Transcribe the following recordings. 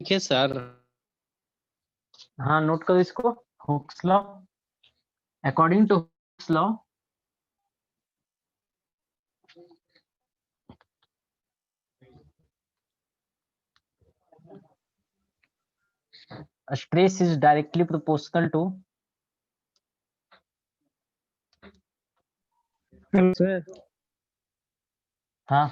देखिए सर। हाँ, नोट करो इसको। Hooke's law, according to Hooke's law stress is directly proportional to hello sir. हाँ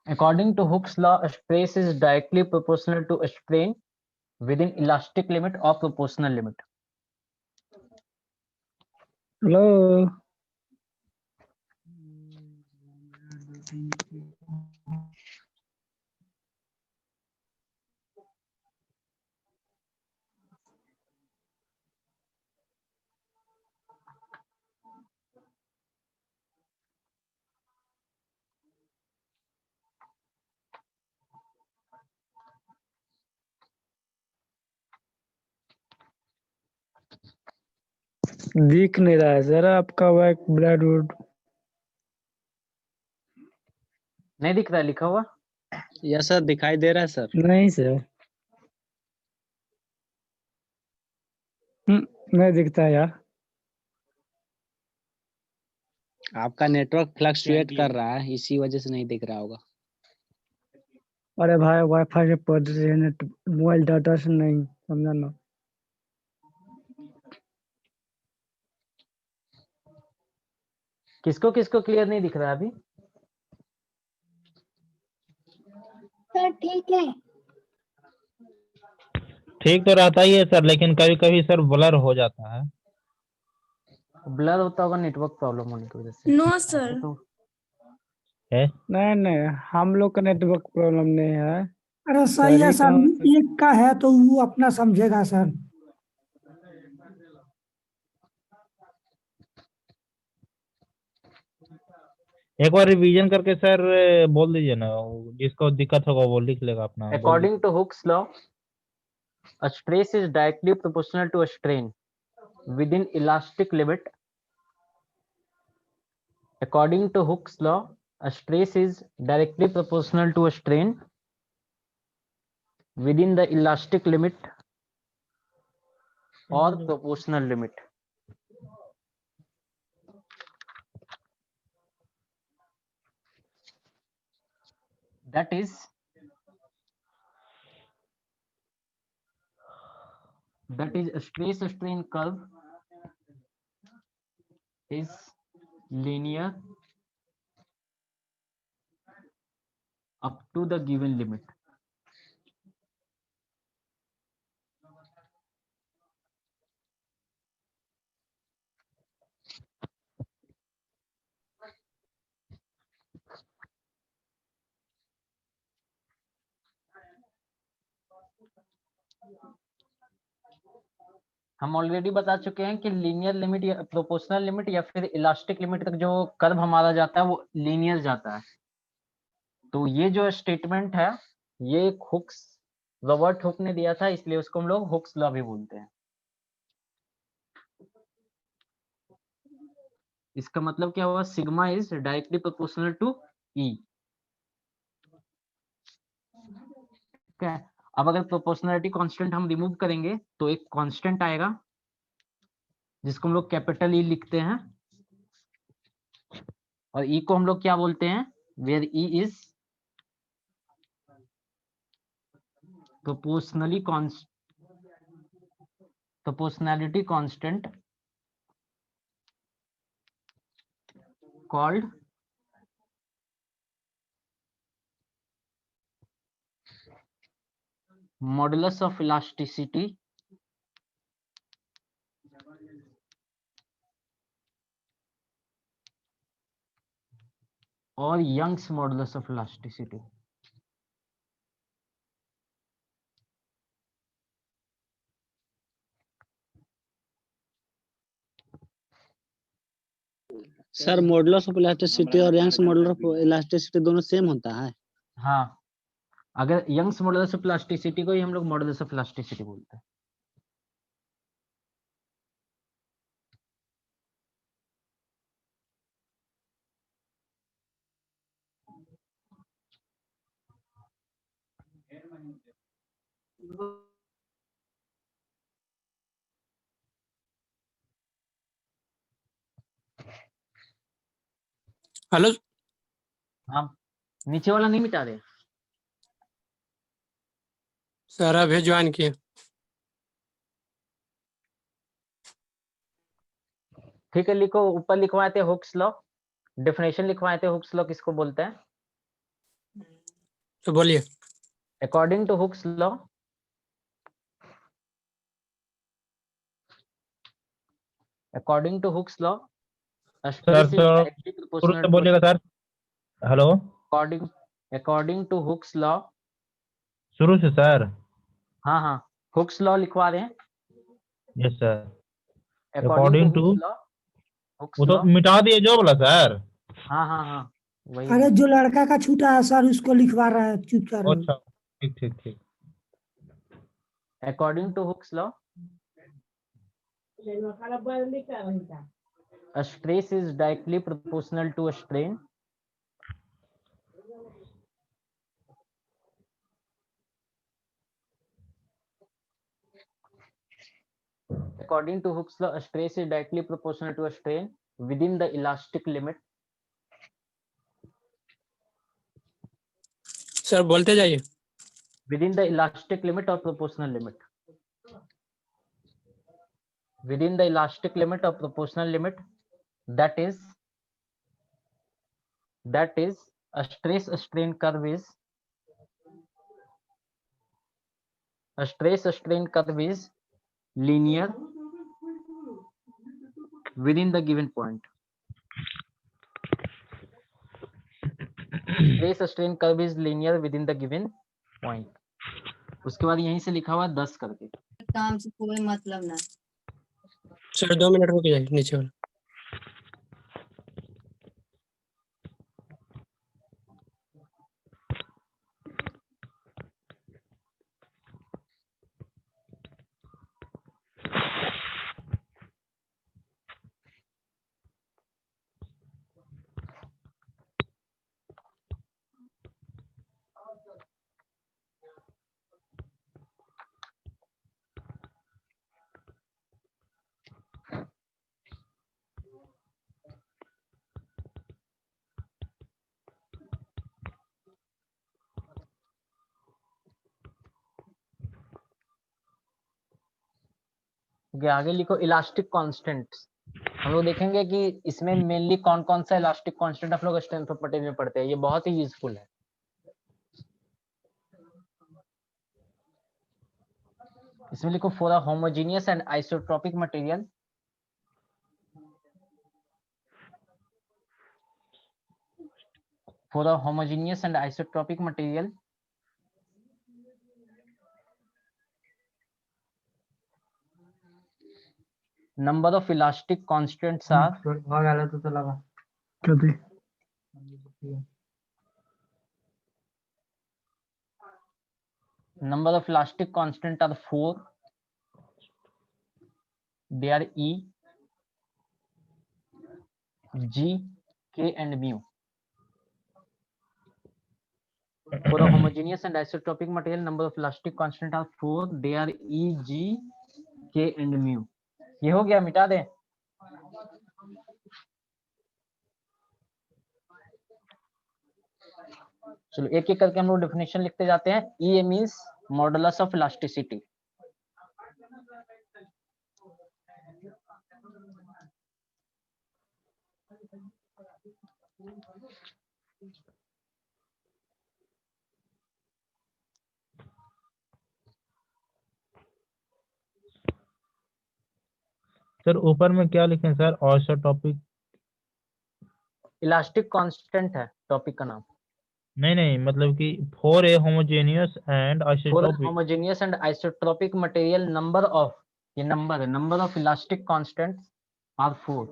according to Hooke's law, stress is directly proportional to strain within elastic limit or proportional limit. Hello दिख नहीं रहा है sir आपका work blackboard. नहीं दिख रहा है लिखा हुआ? यस सर, दिखाई दे रहा है सर। नहीं सर, नहीं दिखता है यार। आपका नेटवर्क फ्लक्चुएट कर रहा है, इसी वजह से नहीं दिख रहा होगा। अरे भाई वाईफाई से पढ़ रहे हैं, नेट मोबाइल डाटा से नहीं, समझा ना। किसको किसको क्लियर नहीं दिख रहा है अभी? सर ठीक है। ठीक तो रहता ही है सर, लेकिन कभी कभी सर ब्लर हो जाता है। ब्लर होता होगा नेटवर्क प्रॉब्लम होने की वजह से। No sir. तो है नहीं नहीं, हम लोग का नेटवर्क प्रॉब्लम नहीं है। अरे सही है सर, एक का है तो वो अपना समझेगा सर। एक बार रिवीजन करके सर बोल दीजिए ना, जिसको दिक्कत होगा वो लिख लेगा अपना। according to Hooke's law, a stress is directly proportional to a strain within elastic limit. According to Hooke's law, a stress is directly proportional to a strain within the elastic limit or proportional limit. That is a stress strain curve is linear up to the given limit. हम already बता चुके हैं कि linear limit या proportional limit या फिर elastic limit तक जो कर्व हमारा जाता है वो लीनियर जाता है। तो ये जो स्टेटमेंट है ये हुक्स, रॉबर्ट हुक ने दिया था, इसलिए उसको हम लोग हुक्स लॉ भी बोलते हैं। इसका मतलब क्या हुआ? Sigma is directly proportional to E. ठीक है, अब अगर प्रोपोर्शनलिटी कांस्टेंट हम रिमूव करेंगे तो एक कांस्टेंट आएगा जिसको हम लोग कैपिटल ई लिखते हैं, और ई को हम लोग क्या बोलते हैं? Where E is proportionality constant called modulus of elasticity और Young's modulus of elasticity. Sir modulus of elasticity और यंग्स मॉडुलस ऑफ इलास्टिसिटी दोनों सेम होता है? हाँ, अगर यंग्स मॉडुलस ऑफ इलास्टिसिटी को ही हम लोग मॉडुलस ऑफ इलास्टिसिटी बोलते हैं। हेलो हाँ, नीचे वाला नहीं मिटा दे। सर, अभी ज्वाइन किए। ठीक है, लिखो, ऊपर लिखवाए थे हुक्स लॉ, डेफिनेशन लिखवाए थे हुक्स लॉ किसको बोलते हैं। तो बोलिए। According to Hooke's law, according to Hooke's law, sir stress is sir directly शुरू प्रोपोर्शनल से टू बोलिएगा sir. Hello, according according to Hooke's law. शुरू से सर। हाँ हाँ, हुक्स लॉ लिखवा दें। Yes sir. According to according to, Hooke's law, Hooke's वो तो लॉ। मिटा दिए जो बोला सर। हाँ हाँ हाँ, वही अरे है। जो लड़का का छूटा है सर उसको लिखवा रहा है, चुप कर रहे हो। अच्छा, ठीक ठीक ठीक। According to Hooke's law, a stress is directly proportional to a strain. According to Hooke's law, a stress is directly proportional to a strain within the elastic limit. Sir बोलते जाइए। Within the elastic limit or proportional limit. Within the elastic limit or proportional limit, that is a stress strain curve is linear within the given point. Stress strain curve is linear within the given point. उसके बाद यहीं से लिखा हुआ 10 करके। काम से कोई मतलब ना। सर 2 मिनट रुक जाइए, नीचे वाला। आगे लिखो इलास्टिक कांस्टेंट। हम लोग देखेंगे कि इसमें मेनली कौन कौन सा इलास्टिक कांस्टेंट आप लोग स्ट्रेंथ ऑफ मटेरियल में पढ़ते हैं, ये बहुत ही यूजफुल है। इसमें लिखो for a homogeneous and isotropic material, for a homogeneous and isotropic material, number of elastic constants are कभी number of elastic constant are 4. They are E, G, K and mu. For a homogeneous and isotropic material, number of elastic constant are 4. They are E, G, K and mu. ये हो गया, मिटा दें। चलो एक एक करके हम लोग डेफिनेशन लिखते जाते हैं। E means modulus of elasticity. Sir ऊपर में क्या लिखे हैं सर? आइसोटॉपिक? इलास्टिक कांस्टेंट है टॉपिक का नाम। नहीं नहीं, मतलब कि for a homogeneous and For a isotopic. homogeneous and isotropic material, number of, ये नंबर है, number of elastic constants are 4.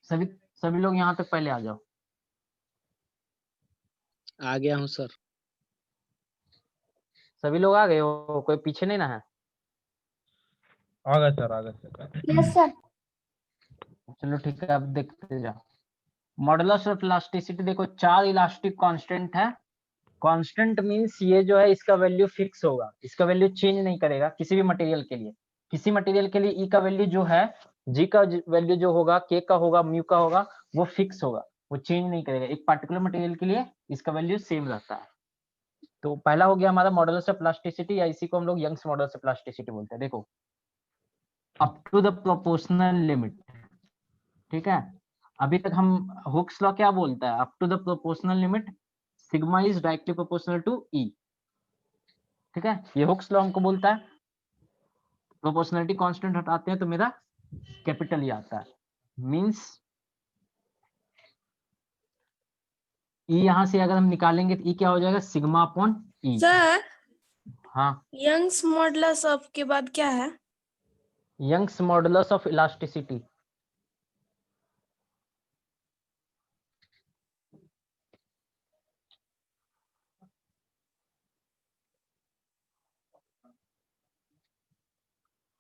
सभी सभी लोग यहाँ तक पहले आ जाओ। आ गया हूँ सर। सभी लोग आ गए हो, कोई पीछे नहीं ना है? आ गए सर, आ गए सर। Yes sir. चलो ठीक है, अब देखते जाओ। मॉडुलस ऑफ इलास्टिसिटी देखो, 4 इलास्टिक कांस्टेंट है। कांस्टेंट मींस ये जो है इसका वैल्यू फिक्स होगा, इसका वैल्यू चेंज नहीं करेगा किसी भी मटेरियल के लिए। किसी मटेरियल के लिए ई का वैल्यू जो है, जी का वैल्यू जो होगा, के का होगा, म्यू का होगा, वो फिक्स होगा, वो चेंज नहीं करेगा। एक पार्टिकुलर मटेरियल के लिए इसका वैल्यू सेम रहता है। तो पहला हो गया हमारा मॉडुलस ऑफ इलास्टिसिटी, या इसी को हम लोग यंग्स मॉडुलस ऑफ इलास्टिसिटी बोलते हैं। देखो, up to the proportional limit, ठीक है। अभी तक हम हुक्स लॉ क्या बोलता है? Up to the proportional limit sigma is directly proportional to E, ठीक है। ये हुक्स लॉ हमको बोलता है। प्रोपोर्शनलिटी कांस्टेंट हटाते हैं तो मेरा कैपिटल ई आता है। मींस ई यहां से अगर हम निकालेंगे तो ई क्या हो जाएगा? Sigma upon E. सर, हाँ, यंग्स मॉडुलस ऑफ के बाद क्या है? Young's modulus of elasticity.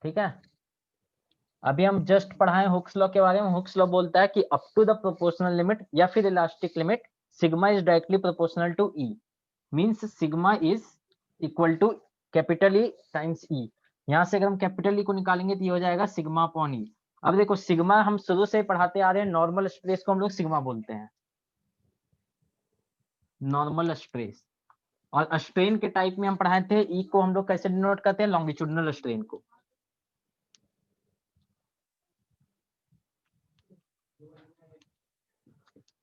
ठीक है, अभी हम जस्ट पढ़ाए हुक्स लॉ के बारे में। हुक्स लॉ बोलता है कि up to the proportional limit या फिर elastic limit sigma is directly proportional to E. Means sigma is equal to capital E times E. यहां से अगर हम कैपिटल ई को निकालेंगे तो ये हो जाएगा सिग्मा अपॉन ई। अब देखो, सिग्मा हम शुरू से पढ़ाते आ रहे हैं, नॉर्मल स्ट्रेस को हम लोग सिग्मा बोलते हैं, नॉर्मल स्ट्रेस। और स्ट्रेन के टाइप में हम पढ़ाए थे, ई को हम लोग कैसे डिनोट करते हैं? लॉन्गिट्यूडिनल स्ट्रेन को।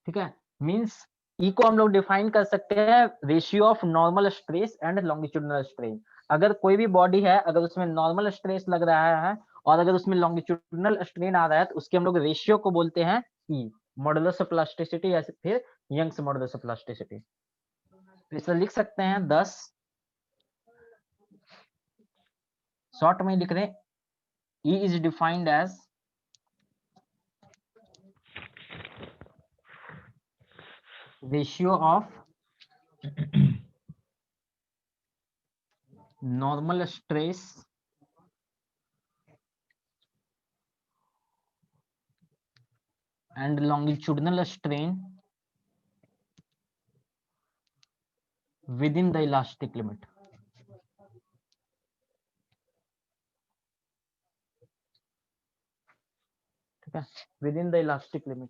ठीक है, मींस ई को हम लोग डिफाइन कर सकते हैं ratio of normal stress and longitudinal strain. अगर कोई भी बॉडी है, अगर उसमें नॉर्मल स्ट्रेस लग रहा है और अगर उसमें लॉन्गिट्यूडिनल स्ट्रेन आ रहा है, तो उसके हम लोग रेशियो को बोलते हैं ई, मॉडुलस ऑफ इलास्टिसिटी या फिर यंग्स मॉडुलस ऑफ इलास्टिसिटी। तो इसे लिख सकते हैं 10, शॉर्ट में लिख रहे हैं, E is defined as ratio of normal stress and longitudinal strain within the elastic limit. ठीक है, within the elastic limit.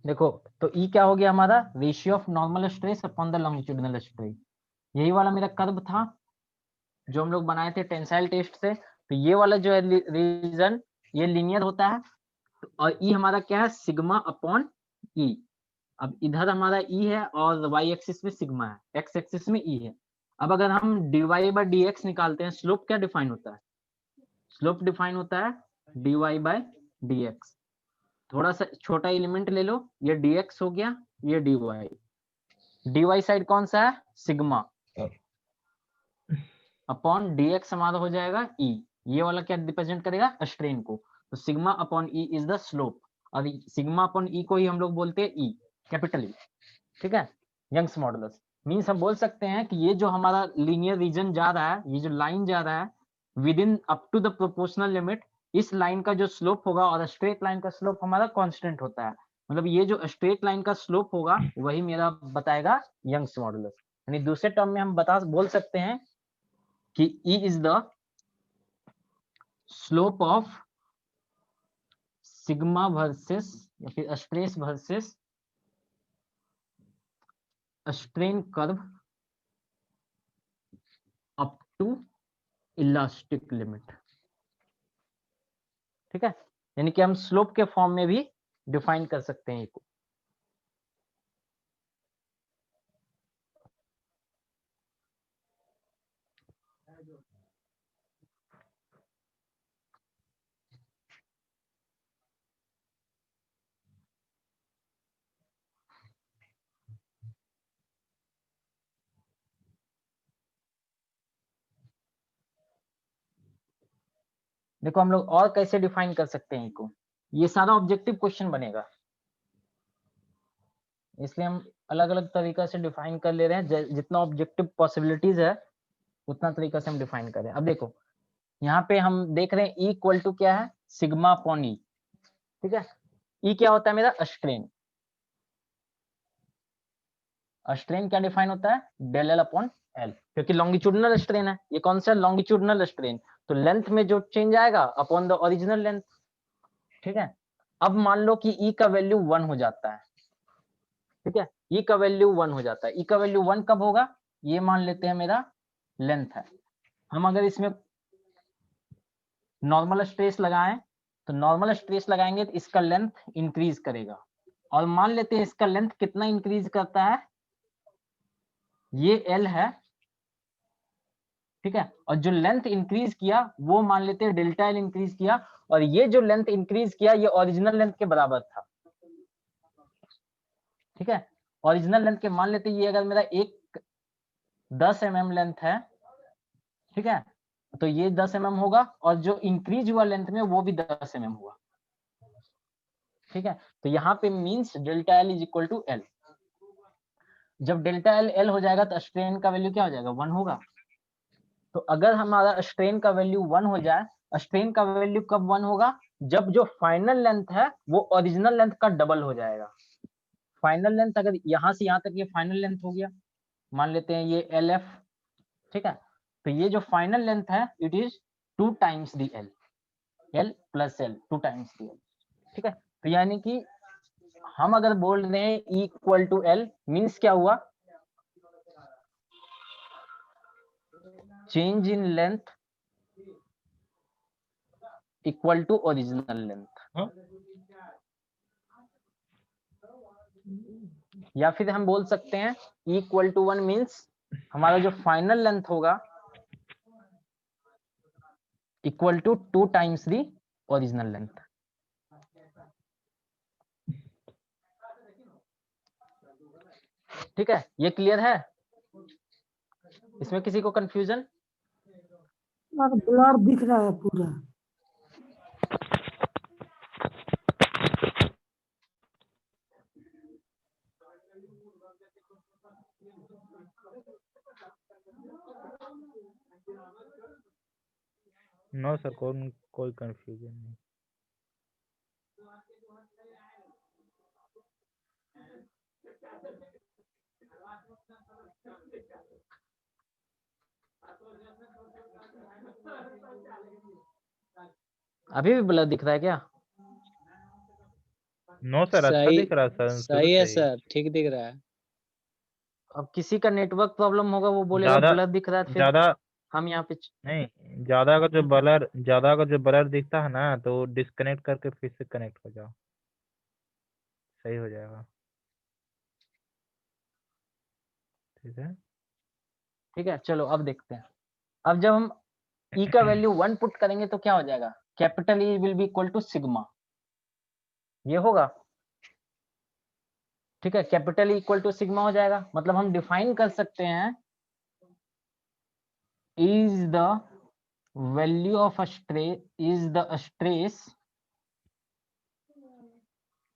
देखो, तो ई क्या हो गया हमारा? Ratio of normal stress upon the longitudinal strain. यही वाला मेरा कर्व था जो हम लोग बनाए थे टेंसाइल टेस्ट से। तो ये वाला जो है रीजन, ये लीनियर होता है, और ई हमारा क्या है? सिग्मा अपॉन ई। अब इधर हमारा ई है और वाई एक्सिस में सिग्मा है, एक्स एक्सिस में ई है। अब अगर हम dy बाई डी एक्स निकालते हैं, स्लोप क्या डिफाइन होता है? स्लोप डिफाइन होता है dy बाई डी एक्स। थोड़ा सा छोटा एलिमेंट ले लो, ये dx हो गया, ये dy। dy साइड कौन सा है? सिग्मा अपॉन dx हमारा हो जाएगा e। ये वाला क्या रिप्रेजेंट करेगा? स्ट्रेन को। तो sigma upon e is the slope, और सिग्मा अपॉन e को ही हम लोग बोलते हैं e, कैपिटल ई। ठीक है, यंग्स मॉडुलस मींस हम बोल सकते हैं कि ये जो हमारा लीनियर रीजन जा रहा है, ये जो लाइन जा रहा है within up to the proportional limit, इस लाइन का जो स्लोप होगा, और स्ट्रेट लाइन का स्लोप हमारा कांस्टेंट होता है। मतलब ये जो स्ट्रेट लाइन का स्लोप होगा वही मेरा बताएगा यंग्स मॉडुलस। यानी दूसरे टर्म में हम बोल सकते हैं कि E is the slope of sigma versus या फिर stress versus strain curve up to elastic limit. ठीक है, यानी कि हम स्लोप के फॉर्म में भी डिफाइन कर सकते हैं इसको। देखो हम लोग और कैसे डिफाइन कर सकते हैं इसको, ये सारा ऑब्जेक्टिव क्वेश्चन बनेगा, इसलिए हम अलग अलग तरीका से डिफाइन कर ले रहे हैं। जितना ऑब्जेक्टिव पॉसिबिलिटीज है उतना तरीका से हम डिफाइन कर रहे हैं। अब देखो यहाँ पे हम देख रहे हैं E इक्वल टू क्या है, सिग्मा अपॉन E। ठीक है, E क्या होता है मेरा, स्ट्रेन। स्ट्रेन क्या डिफाइन होता है, डेल एल अपॉन एल, क्योंकि लॉन्गिट्यूडनल स्ट्रेन है। ये कौन सा, लॉन्गिट्यूडनल स्ट्रेन, तो लेंथ में जो चेंज आएगा अपॉन द ओरिजिनल लेंथ। ठीक है, अब मान लो कि E का वैल्यू 1 हो जाता है। ठीक है, E का वैल्यू 1 हो जाता है। E का वैल्यू 1 कब होगा, ये मान लेते हैं मेरा लेंथ है। हम अगर इसमें नॉर्मल स्ट्रेस लगाएं तो नॉर्मल स्ट्रेस लगाएंगे तो इसका लेंथ इंक्रीज करेगा, और मान लेते हैं इसका लेंथ कितना इंक्रीज करता है, ये L है। ठीक है, और जो लेंथ इंक्रीज किया वो मान लेते हैं डेल्टा L इंक्रीज किया, और ये जो लेंथ इंक्रीज किया ये ओरिजिनल लेंथ के बराबर था। ठीक है, ओरिजिनल लेंथ के मान लेते हैं, ये अगर मेरा 10 mm लेंथ है, ठीक है, तो ये 10 mm होगा, और जो इंक्रीज हुआ लेंथ में वो भी 10 mm हुआ। ठीक है, तो यहाँ पे means delta L is equal to L। जब डेल्टा L L हो जाएगा तो स्ट्रेन का वैल्यू क्या हो जाएगा, 1 होगा। तो अगर हमारा स्ट्रेन का वैल्यू 1 हो जाए, स्ट्रेन का वैल्यू कब 1 होगा, जब जो फाइनल लेंथ है वो ओरिजिनल लेंथ का डबल हो जाएगा। फाइनल लेंथ अगर यहाँ से यहाँ तक ये फाइनल लेंथ हो गया, मान लेते हैं ये LF। ठीक है, तो ये जो फाइनल लेंथ है it is 2 times the L, L plus L 2 times the L। ठीक है, तो यानी कि हम अगर बोल रहे हैं E equal to L means क्या हुआ, change in length equal to original length. या फिर हम बोल सकते हैं E इक्वल टू 1 मीन्स हमारा जो फाइनल लेंथ होगा equal to 2 times the original length. ठीक है, ये क्लियर है, इसमें किसी को कंफ्यूजन? ब्लर दिख रहा है पूरा। नो सर, कोई कंफ्यूजन नहीं। अभी भी ब्लर दिख रहा है क्या? नो सर, अच्छा सही दिख रहा सर, शुरू सही है से ही। सर, ठीक दिख रहा है। अब किसी का नेटवर्क प्रॉब्लम होगा, वो बोलेगा ज्यादा ब्लर दिख रहा है, फिर ज्यादा हम यहाँ पे नहीं, ज्यादा का जो ब्लर दिखता है ना, तो डिस्कनेक्ट करके फिर से कनेक्ट हो जाओ, सही हो जाएगा। ठीक है, ठीक है, चलो अब देखते हैं। अब जब हम E का वैल्यू 1 पुट करेंगे तो क्या हो जाएगा, capital E will be equal to sigma, ये होगा। ठीक है, capital E equal to sigma हो जाएगा, मतलब हम डिफाइन कर सकते हैं is the value of a stress is the stress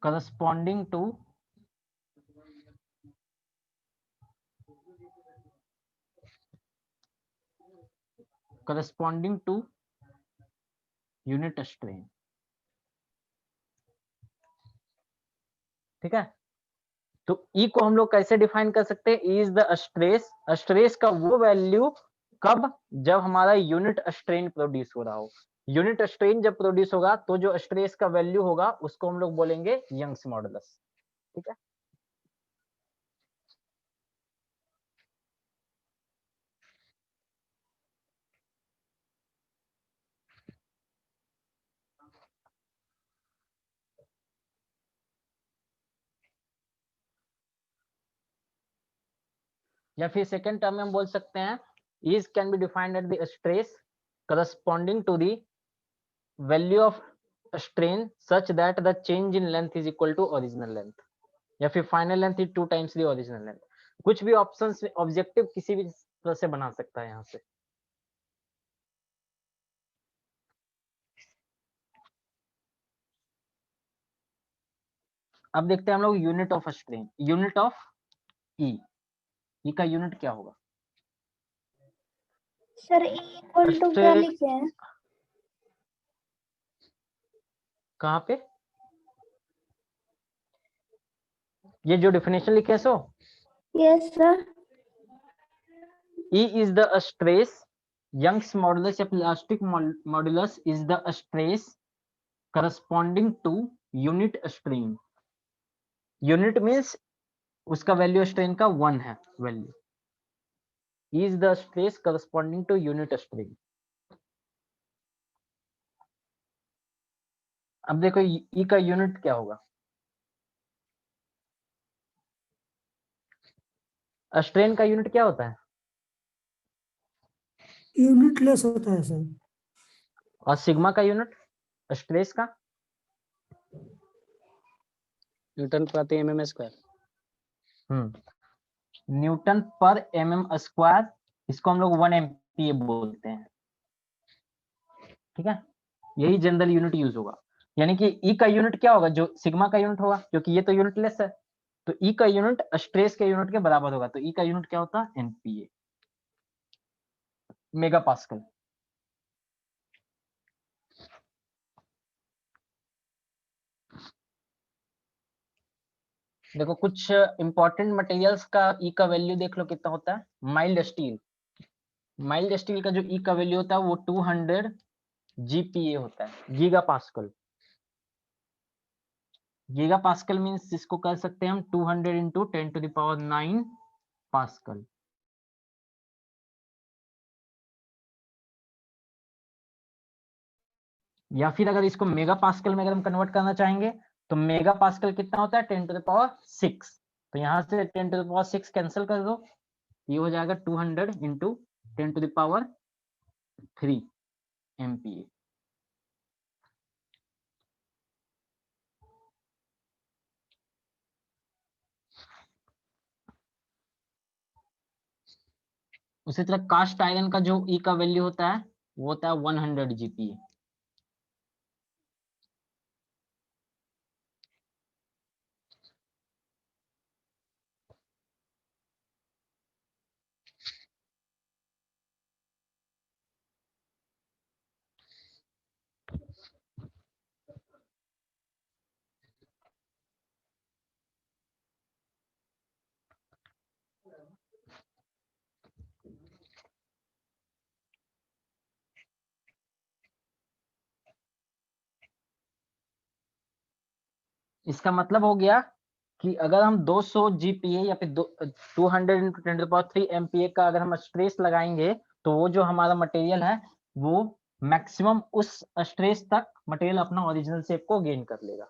corresponding to unit strain। ठीक है, तो ई को हम लोग कैसे डिफाइन कर सकते हैं? E is the stress, stress का वो वैल्यू कब, जब हमारा यूनिट स्ट्रेन प्रोड्यूस हो रहा हो। यूनिट स्ट्रेन जब प्रोड्यूस होगा तो जो स्ट्रेस का वैल्यू होगा उसको हम लोग बोलेंगे यंग्स मॉडुलस। ठीक है, या फिर सेकेंड टर्म में हम बोल सकते हैं is can be defined at the stress corresponding to the value of strain such that the change in length is equal to original length, या फिर final length is 2 times the original length. कुछ भी option objective किसी भी तरह से बना सकता है यहाँ से। अब देखते हैं हम लोग unit of strain, unit of E, E का यूनिट क्या होगा? सर इक्वल टू क्या लिखे हैं? कहाँ पे? ये जो डेफिनेशन लिखे हैं सो? Yes sir. E is the stress, Young's modulus या elastic modulus is the stress corresponding to unit strain. Unit means उसका वैल्यू स्ट्रेन का 1 है value. E is the stress corresponding to unit strain. अब देखो E का unit क्या होगा? Strain का यूनिट क्या होता है? यूनिटलेस होता है सर। और सिग्मा का यूनिट स्ट्रेस का? न्यूटन प्रति एमएम स्क्वायर। न्यूटन पर एमएम स्क्वायर, इसको हम लोग 1 MPa बोलते हैं। ठीक है, यही जनरल यूनिट यूज होगा। यानी कि ई का यूनिट क्या होगा? जो सिग्मा का यूनिट होगा, क्योंकि ये तो यूनिटलेस है, तो ई का यूनिट स्ट्रेस के यूनिट के बराबर होगा। तो ई का यूनिट क्या होता है? MPa, mega pascal. देखो कुछ इंपॉर्टेंट मटेरियल्स का ई का वैल्यू देख लो कितना होता है। माइल्ड स्टील, माइल्ड स्टील का जो ई का वैल्यू होता है वो 200 GPa होता है, giga pascal. Giga pascal means इसको कर सकते हैं हम 200 इंटू 10⁹ पास्कल। या फिर अगर इसको मेगा पास्कल में अगर हम कन्वर्ट करना चाहेंगे तो मेगा पास्कल कितना होता है? 10⁶। तो यहाँ से 10⁶ कैंसिल कर दो, ये हो जाएगा 200 इंटू 10⁻³ MPa। उसी तरह कास्ट आयरन का जो ई का वैल्यू होता है वो होता है 100 GPa। इसका मतलब हो गया कि अगर हम 200 GPa या फिर 200 इंटू 10⁻³ MPa का अगर हम स्ट्रेस लगाएंगे तो वो जो हमारा मटेरियल है वो मैक्सिमम उस स्ट्रेस तक मटेरियल अपना ओरिजिनल शेप को गेन कर लेगा।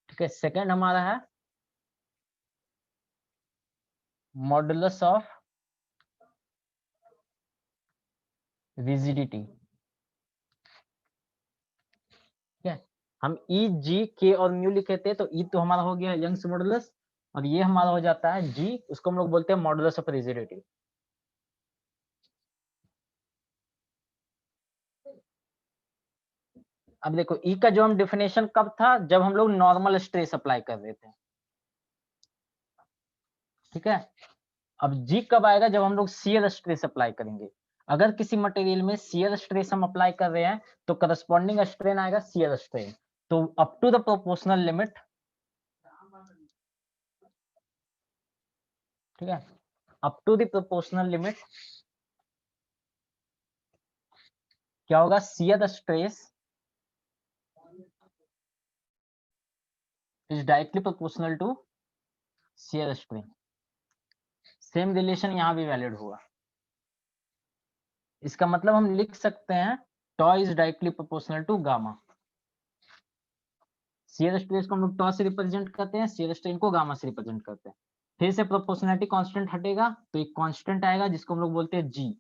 ठीक है, सेकंड हमारा है मॉडुलस ऑफ रिजिडिटी। ठीक है, हम ई, जी, के और म्यू लिखे थे, तो ई तो हमारा हो गया यंग्स मॉडुलस और ये हमारा हो जाता है जी, उसको हम लोग बोलते हैं मॉडुलस ऑफ रिजिडिटी। अब देखो ई का जो हम डेफिनेशन कब था? जब हम लोग नॉर्मल स्ट्रेस अप्लाई कर रहे थे। ठीक है, अब जी कब आएगा? जब हम लोग शियर स्ट्रेस अप्लाई करेंगे। अगर किसी मटेरियल में शियर स्ट्रेस हम अप्लाई कर रहे हैं तो करस्पॉन्डिंग स्ट्रेन आएगा शियर स्ट्रेन। तो up to the proportional limit, ठीक है, up to the proportional limit क्या होगा, shear stress is directly proportional to shear strain. Same relation यहां भी वैलिड होगा। इसका मतलब हम लिख सकते हैं tau is directly proportional to gamma. Shear stress को हम लोग टॉ से रिप्रेजेंट करते हैं, शियर स्ट्रेन को गामा से रिप्रेजेंट करते हैं। फिर से प्रोपोर्शनलिटी कांस्टेंट हटेगा तो एक कांस्टेंट आएगा जिसको हम लोग बोलते हैं जी।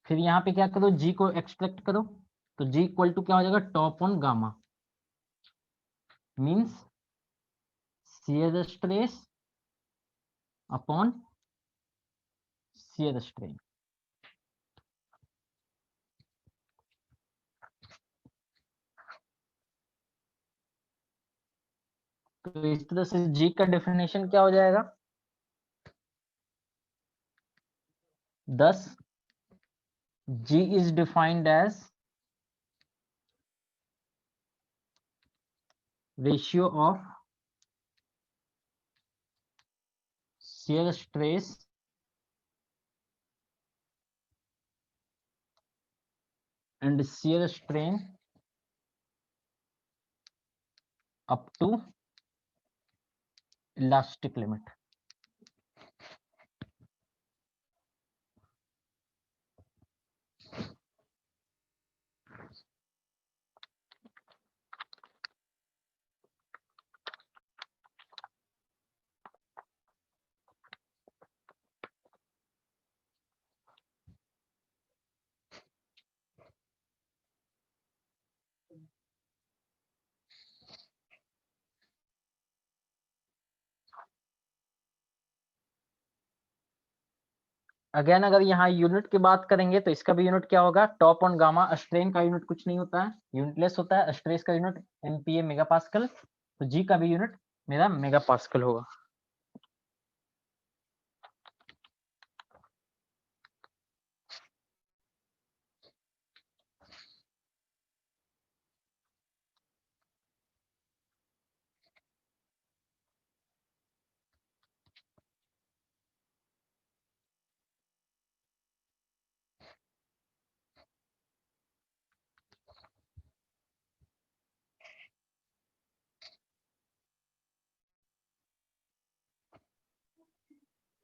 फिर यहाँ पे क्या करो, जी को एक्सट्रैक्ट करो, तो जी इक्वल टू क्या हो जाएगा, top on gamma means shear stress upon shear strain. तो इस तरह से जी का डेफिनेशन क्या हो जाएगा, 10 G is defined as ratio of shear stress and shear strain up to elastic limit। Again अगर यहाँ यूनिट की बात करेंगे तो इसका भी यूनिट क्या होगा, टॉप ऑन गामा। स्ट्रेन का यूनिट कुछ नहीं होता है, यूनिटलेस होता है। स्ट्रेस का यूनिट एमपीए मेगा पास्कल, तो जी का भी यूनिट मेरा मेगा पास्कल होगा।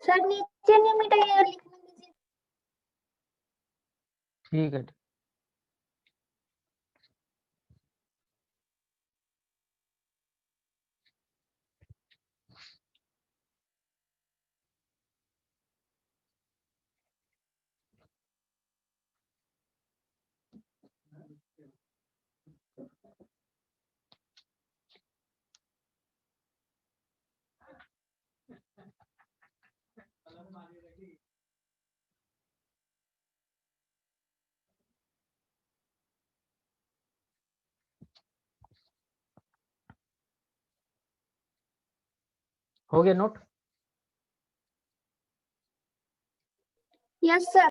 सर नीचे नहीं मिटाइएगा, लिखने दीजिए। ठीक है, हो गया नोट। Yes sir.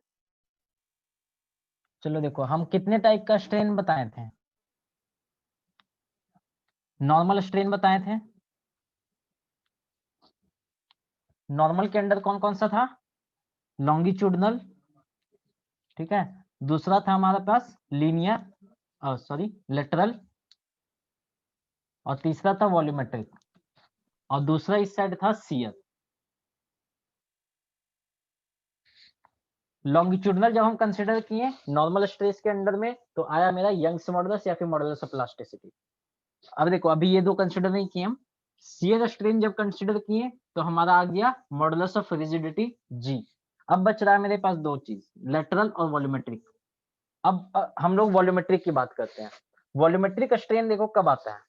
चलो देखो, हम कितने टाइप का स्ट्रेन बताए थे, नॉर्मल स्ट्रेन बताए थे। नॉर्मल के अंदर कौन कौन सा था, लॉन्गिट्यूडनल, ठीक है, दूसरा था हमारे पास लीनियर सॉरी लेटरल, और तीसरा था वॉल्यूमेट्रिक, और दूसरा इस साइड था शियर। लॉन्गिट्यूडनल जब हम कंसीडर किए नॉर्मल स्ट्रेस के अंडर में तो आया मेरा यंग्स मॉडुलस या फिर मॉडुलस ऑफ प्लास्टिसिटी। अब देखो अभी ये दो कंसीडर नहीं किए हम, शियर स्ट्रेन जब कंसीडर किए तो हमारा आ गया मॉडुलस ऑफ रिजिडिटी जी। अब बच रहा है मेरे पास दो चीज, लेटरल और वॉल्यूमेट्रिक। अब हम लोग वॉल्यूमेट्रिक की बात करते हैं। वॉल्यूमेट्रिक स्ट्रेन देखो कब आता है,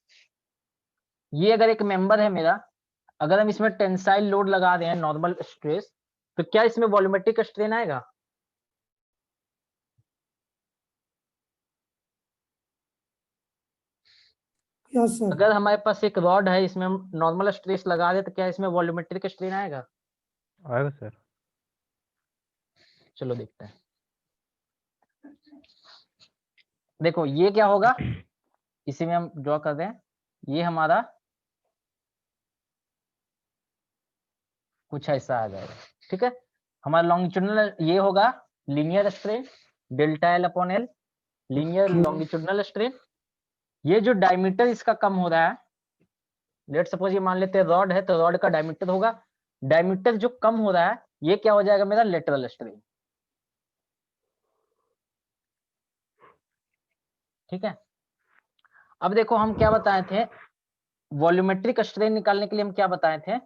ये अगर एक मेंबर है मेरा, अगर हम इसमें टेंसाइल लोड लगा रहे हैं नॉर्मल स्ट्रेस, तो क्या इसमें वॉल्यूमेट्रिक स्ट्रेन आएगा, यस सर। अगर हमारे पास एक रॉड है, इसमें हम नॉर्मल स्ट्रेस लगा दे तो क्या इसमें वॉल्यूमेट्रिक स्ट्रेन आएगा? आएगा सर। चलो देखते हैं। देखो ये क्या होगा, इसी में हम ड्रॉ कर दें, ये हमारा कुछ ऐसा आ जाएगा। ठीक है, हमारा लॉन्गिट्यूडनल ये होगा linear strain, delta L upon L, linear longitudinal strain. ये जो डायमीटर इसका कम हो रहा है, लेट सपोज ये मान लेते हैं रॉड है, तो रॉड का डायमीटर होगा, डायमीटर जो कम हो रहा है ये क्या हो जाएगा मेरा लेटरल स्ट्रेन। ठीक है, अब देखो हम क्या बताए थे, वॉल्यूमेट्रिक स्ट्रेन निकालने के लिए हम क्या बताए थे,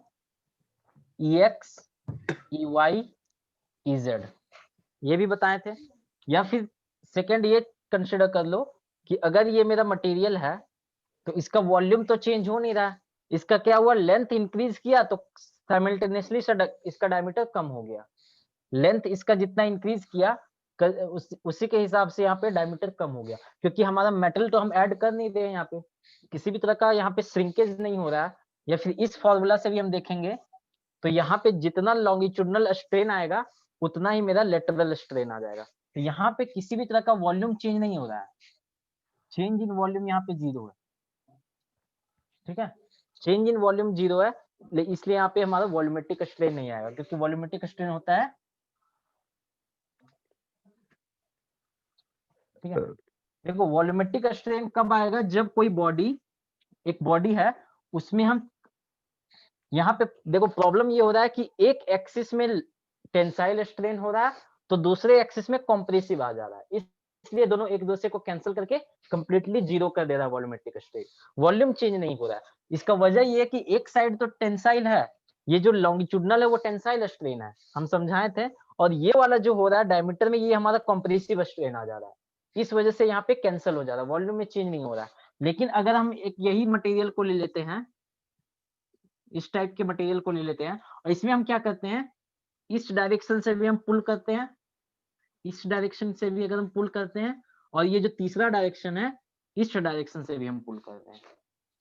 EX, EY, EZ ये भी बताए थे। या फिर सेकंड ये कंसिडर कर लो कि अगर ये मेरा मटेरियल है तो इसका वॉल्यूम तो चेंज हो नहीं रहा है, इसका क्या हुआ, लेंथ इंक्रीज किया तो साइमल्टेनियसली इसका डायमीटर कम हो गया। लेंथ इसका जितना इंक्रीज किया उसी के हिसाब से यहाँ पे डायमीटर कम हो गया, क्योंकि हमारा मेटल तो हम ऐड कर नहीं रहे हैं, यहाँ पे किसी भी तरह का यहाँ पे श्रिंकेज नहीं हो रहा है। या फिर इस फॉर्मूला से भी हम देखेंगे तो यहाँ पे जितना लॉन्गिट्यूडनल स्ट्रेन आएगा उतना ही मेरा लेटरल स्ट्रेन आ जाएगा। तो यहाँ पे किसी भी तरह का वॉल्यूम चेंज नहीं हो रहा है, चेंज इन वॉल्यूम यहाँ पे 0 है। ठीक है, चेंज इन वॉल्यूम 0 है, इसलिए यहाँ पे हमारा वॉल्यूमेट्रिक स्ट्रेन नहीं आएगा, क्योंकि वॉल्यूमेट्रिक स्ट्रेन होता है, ठीक है। देखो वॉल्यूमेट्रिक स्ट्रेन कब आएगा, जब कोई बॉडी, एक बॉडी है उसमें हम यहाँ पे देखो प्रॉब्लम ये हो रहा है कि एक एक्सिस में टेंसाइल स्ट्रेन हो रहा है तो दूसरे एक्सिस में कॉम्प्रेसिव आ जा रहा है, इसलिए दोनों एक दूसरे को कैंसिल करके कंप्लीटली 0 कर दे रहा है वॉल्यूमेट्रिक स्ट्रेन, वॉल्यूम चेंज नहीं हो रहा है। इसका वजह ये है कि एक साइड तो टेंसाइल है, ये जो लॉन्गिट्यूडनल है वो टेंसाइल स्ट्रेन है, हम समझाए थे, और ये वाला जो हो रहा है डायमीटर में ये हमारा कॉम्प्रेसिव स्ट्रेन आ जा रहा है, इस वजह से यहाँ पे कैंसिल हो जा रहा है, वॉल्यूम में चेंज नहीं हो रहा है। लेकिन अगर हम एक यही मटेरियल को ले लेते हैं, इस टाइप के मटेरियल को ले लेते हैं, और इसमें हम क्या करते हैं, इस डायरेक्शन से भी हम पुल करते हैं, इस डायरेक्शन से भी अगर हम पुल करते हैं, और ये जो तीसरा डायरेक्शन है इस डायरेक्शन से भी हम पुल करते हैं,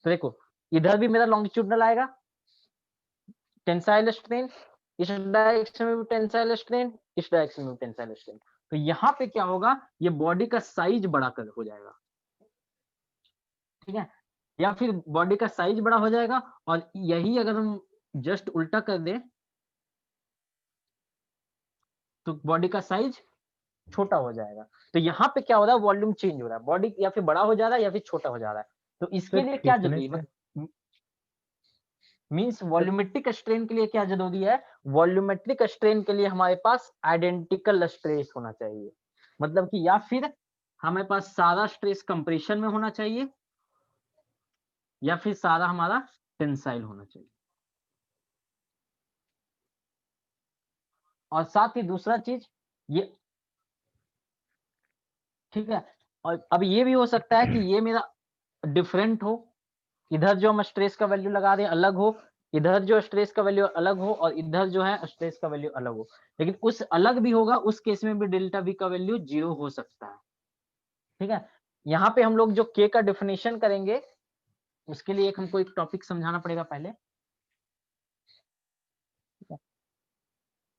तो देखो इधर भी मेरा लॉन्गिट्यूडनल आएगा टेंसाइल स्ट्रेन, इस डायरेक्शन में भी टेंसाइल स्ट्रेन, इस डायरेक्शन में भी टेंसाइल स्ट्रेन। तो यहाँ पे क्या होगा, ये बॉडी का साइज बड़ा कर हो जाएगा। ठीक है, या फिर बॉडी का साइज बड़ा हो जाएगा, और यही अगर हम जस्ट उल्टा कर दें तो बॉडी का साइज छोटा हो जाएगा। तो यहाँ पे क्या हो रहा है, वॉल्यूम चेंज हो रहा है, बॉडी या फिर बड़ा हो जा रहा है या फिर छोटा हो जा रहा है। तो इसके लिए क्या जरूरी है, मींस वॉल्यूमेट्रिक स्ट्रेन के लिए क्या जरूरी है, वॉल्यूमेट्रिक स्ट्रेन के लिए हमारे पास आइडेंटिकल स्ट्रेस होना चाहिए, मतलब कि या फिर हमारे पास सारा स्ट्रेस कंप्रेशन में होना चाहिए या फिर सारा हमारा टेंसाइल होना चाहिए। और साथ ही दूसरा चीज ये, ठीक है, और अब ये भी हो सकता है कि ये मेरा डिफरेंट हो, इधर जो हम स्ट्रेस का वैल्यू लगा रहे हैं अलग हो, इधर जो स्ट्रेस का वैल्यू अलग हो, और इधर जो है स्ट्रेस का वैल्यू अलग हो, लेकिन उस अलग भी होगा उस केस में भी डेल्टा V का वैल्यू 0 हो सकता है। ठीक है, यहाँ पे हम लोग जो K का डेफिनेशन करेंगे उसके लिए हमको एक टॉपिक समझाना पड़ेगा पहले।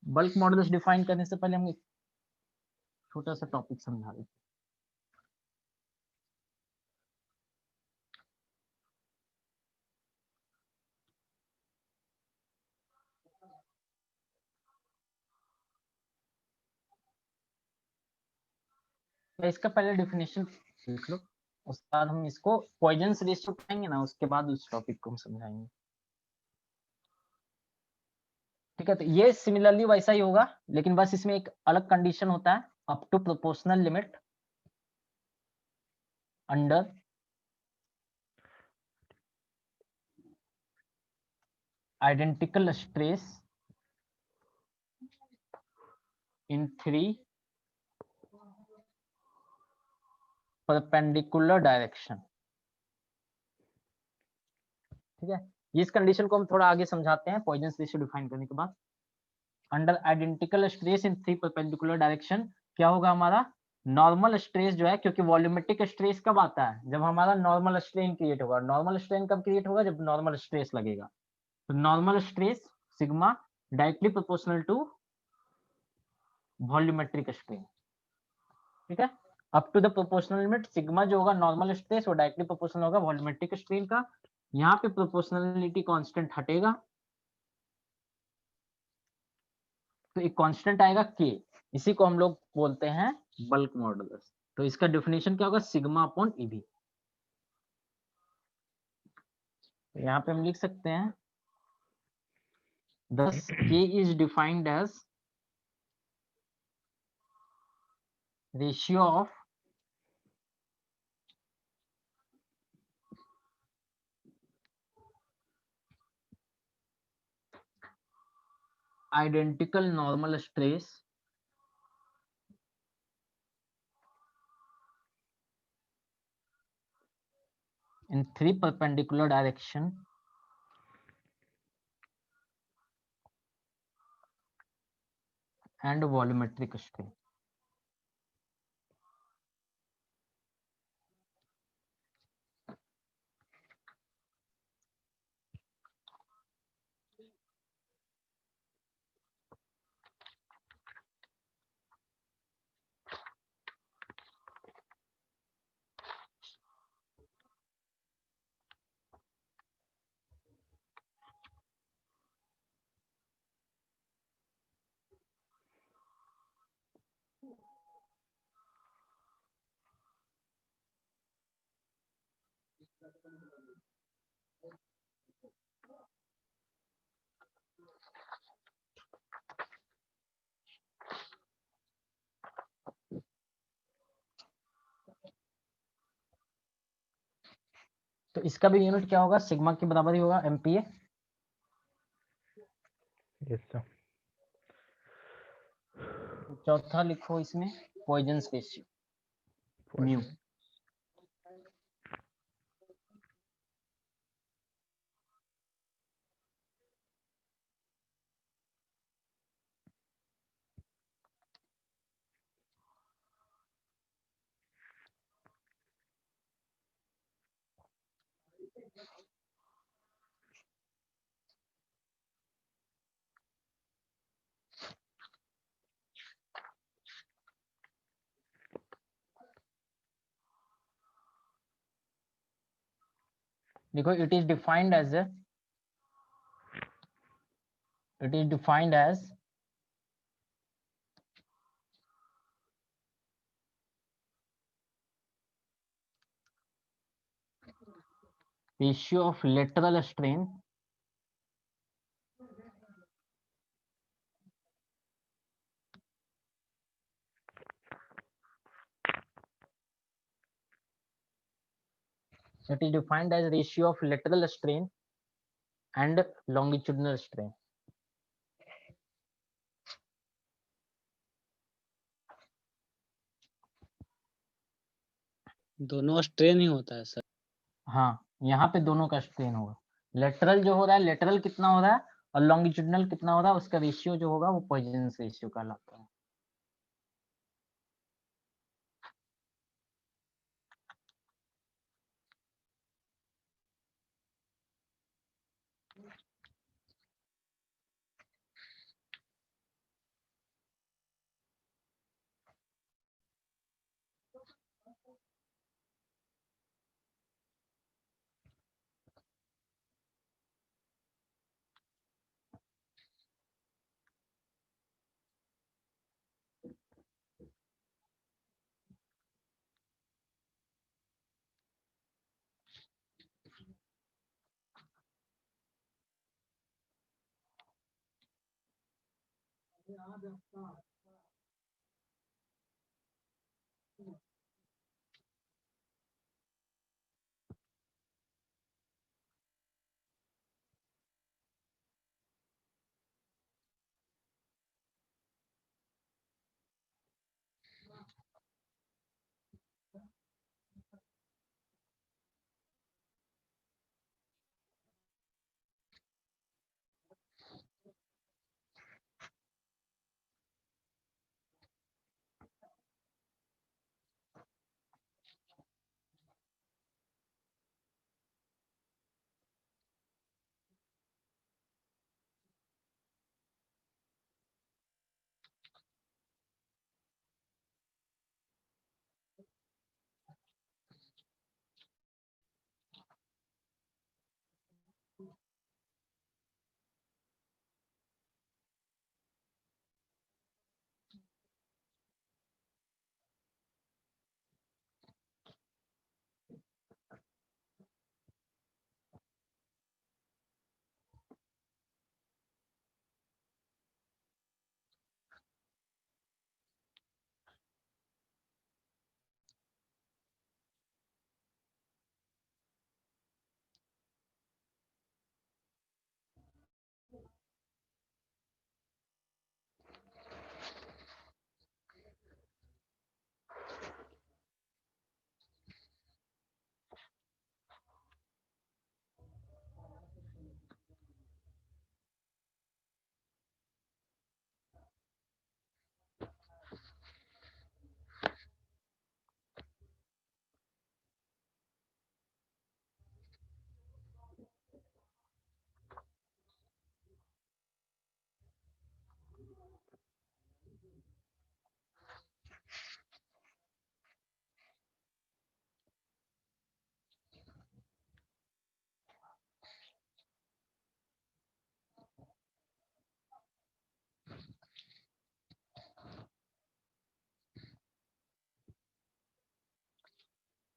बल्क मॉडुलस डिफाइन करने से पहले हम एक छोटा सा टॉपिक समझा दें। इसका पहले डेफिनेशन लिख लो, उसके बाद हम इसको पॉइजन्स रेशियो पढ़ेंगे ना, उसके बाद उस टॉपिक को हम समझाएंगे। ठीक है, तो ये सिमिलरली वैसा ही होगा, लेकिन बस इसमें एक अलग कंडीशन होता है, up to proportional limit under identical stress in 3 perpendicular direction. ठीक है, इस कंडीशन को हम थोड़ा आगे समझाते हैं पॉइजन्स रेशियो डिफाइन करने के बाद। Under identical stress in 3 perpendicular direction क्या होगा हमारा, नॉर्मल स्ट्रेस जो है, क्योंकि वॉल्यूमेट्रिक स्ट्रेस कब आता है, जब हमारा नॉर्मल स्ट्रेन क्रिएट होगा। नॉर्मल स्ट्रेन कब क्रिएट होगा, जब नॉर्मल स्ट्रेस लगेगा। तो normal stress sigma directly proportional to volumetric strain, ठीक है। Up to the proportional limit sigma जो होगा नॉर्मल स्ट्रेस वो डायरेक्टली प्रोपोर्शनल होगा वॉल्यूमेट्रिक स्ट्रेन का। यहाँ पे प्रोपोर्शनलिटी कांस्टेंट हटेगा तो एक कांस्टेंट आएगा के, इसी को हम लोग बोलते हैं बल्क मॉडुलस। तो इसका डेफिनेशन क्या होगा, सिग्मा अपॉन ईबी। यहाँ पे हम लिख सकते हैं thus k is defined as ratio of identical normal stress in three perpendicular direction and volumetric strain. तो इसका भी यूनिट क्या होगा, सिग्मा के बराबर ही होगा एमपीए। Yes sir. चौथा लिखो इसमें पॉइजन्स रेशियो म्यू। देखो it is defined as ratio of lateral strain it is defined as ratio of lateral strain and longitudinal strain. दोनों स्ट्रेन ही होता है सर। हाँ, यहाँ पे दोनों का स्ट्रेन होगा। लेटरल जो हो रहा है, लेटरल कितना हो रहा है और लॉन्गिट्यूडनल कितना हो रहा है, उसका रेशियो जो होगा वो पॉइजन्स रेशियो कहलाता है।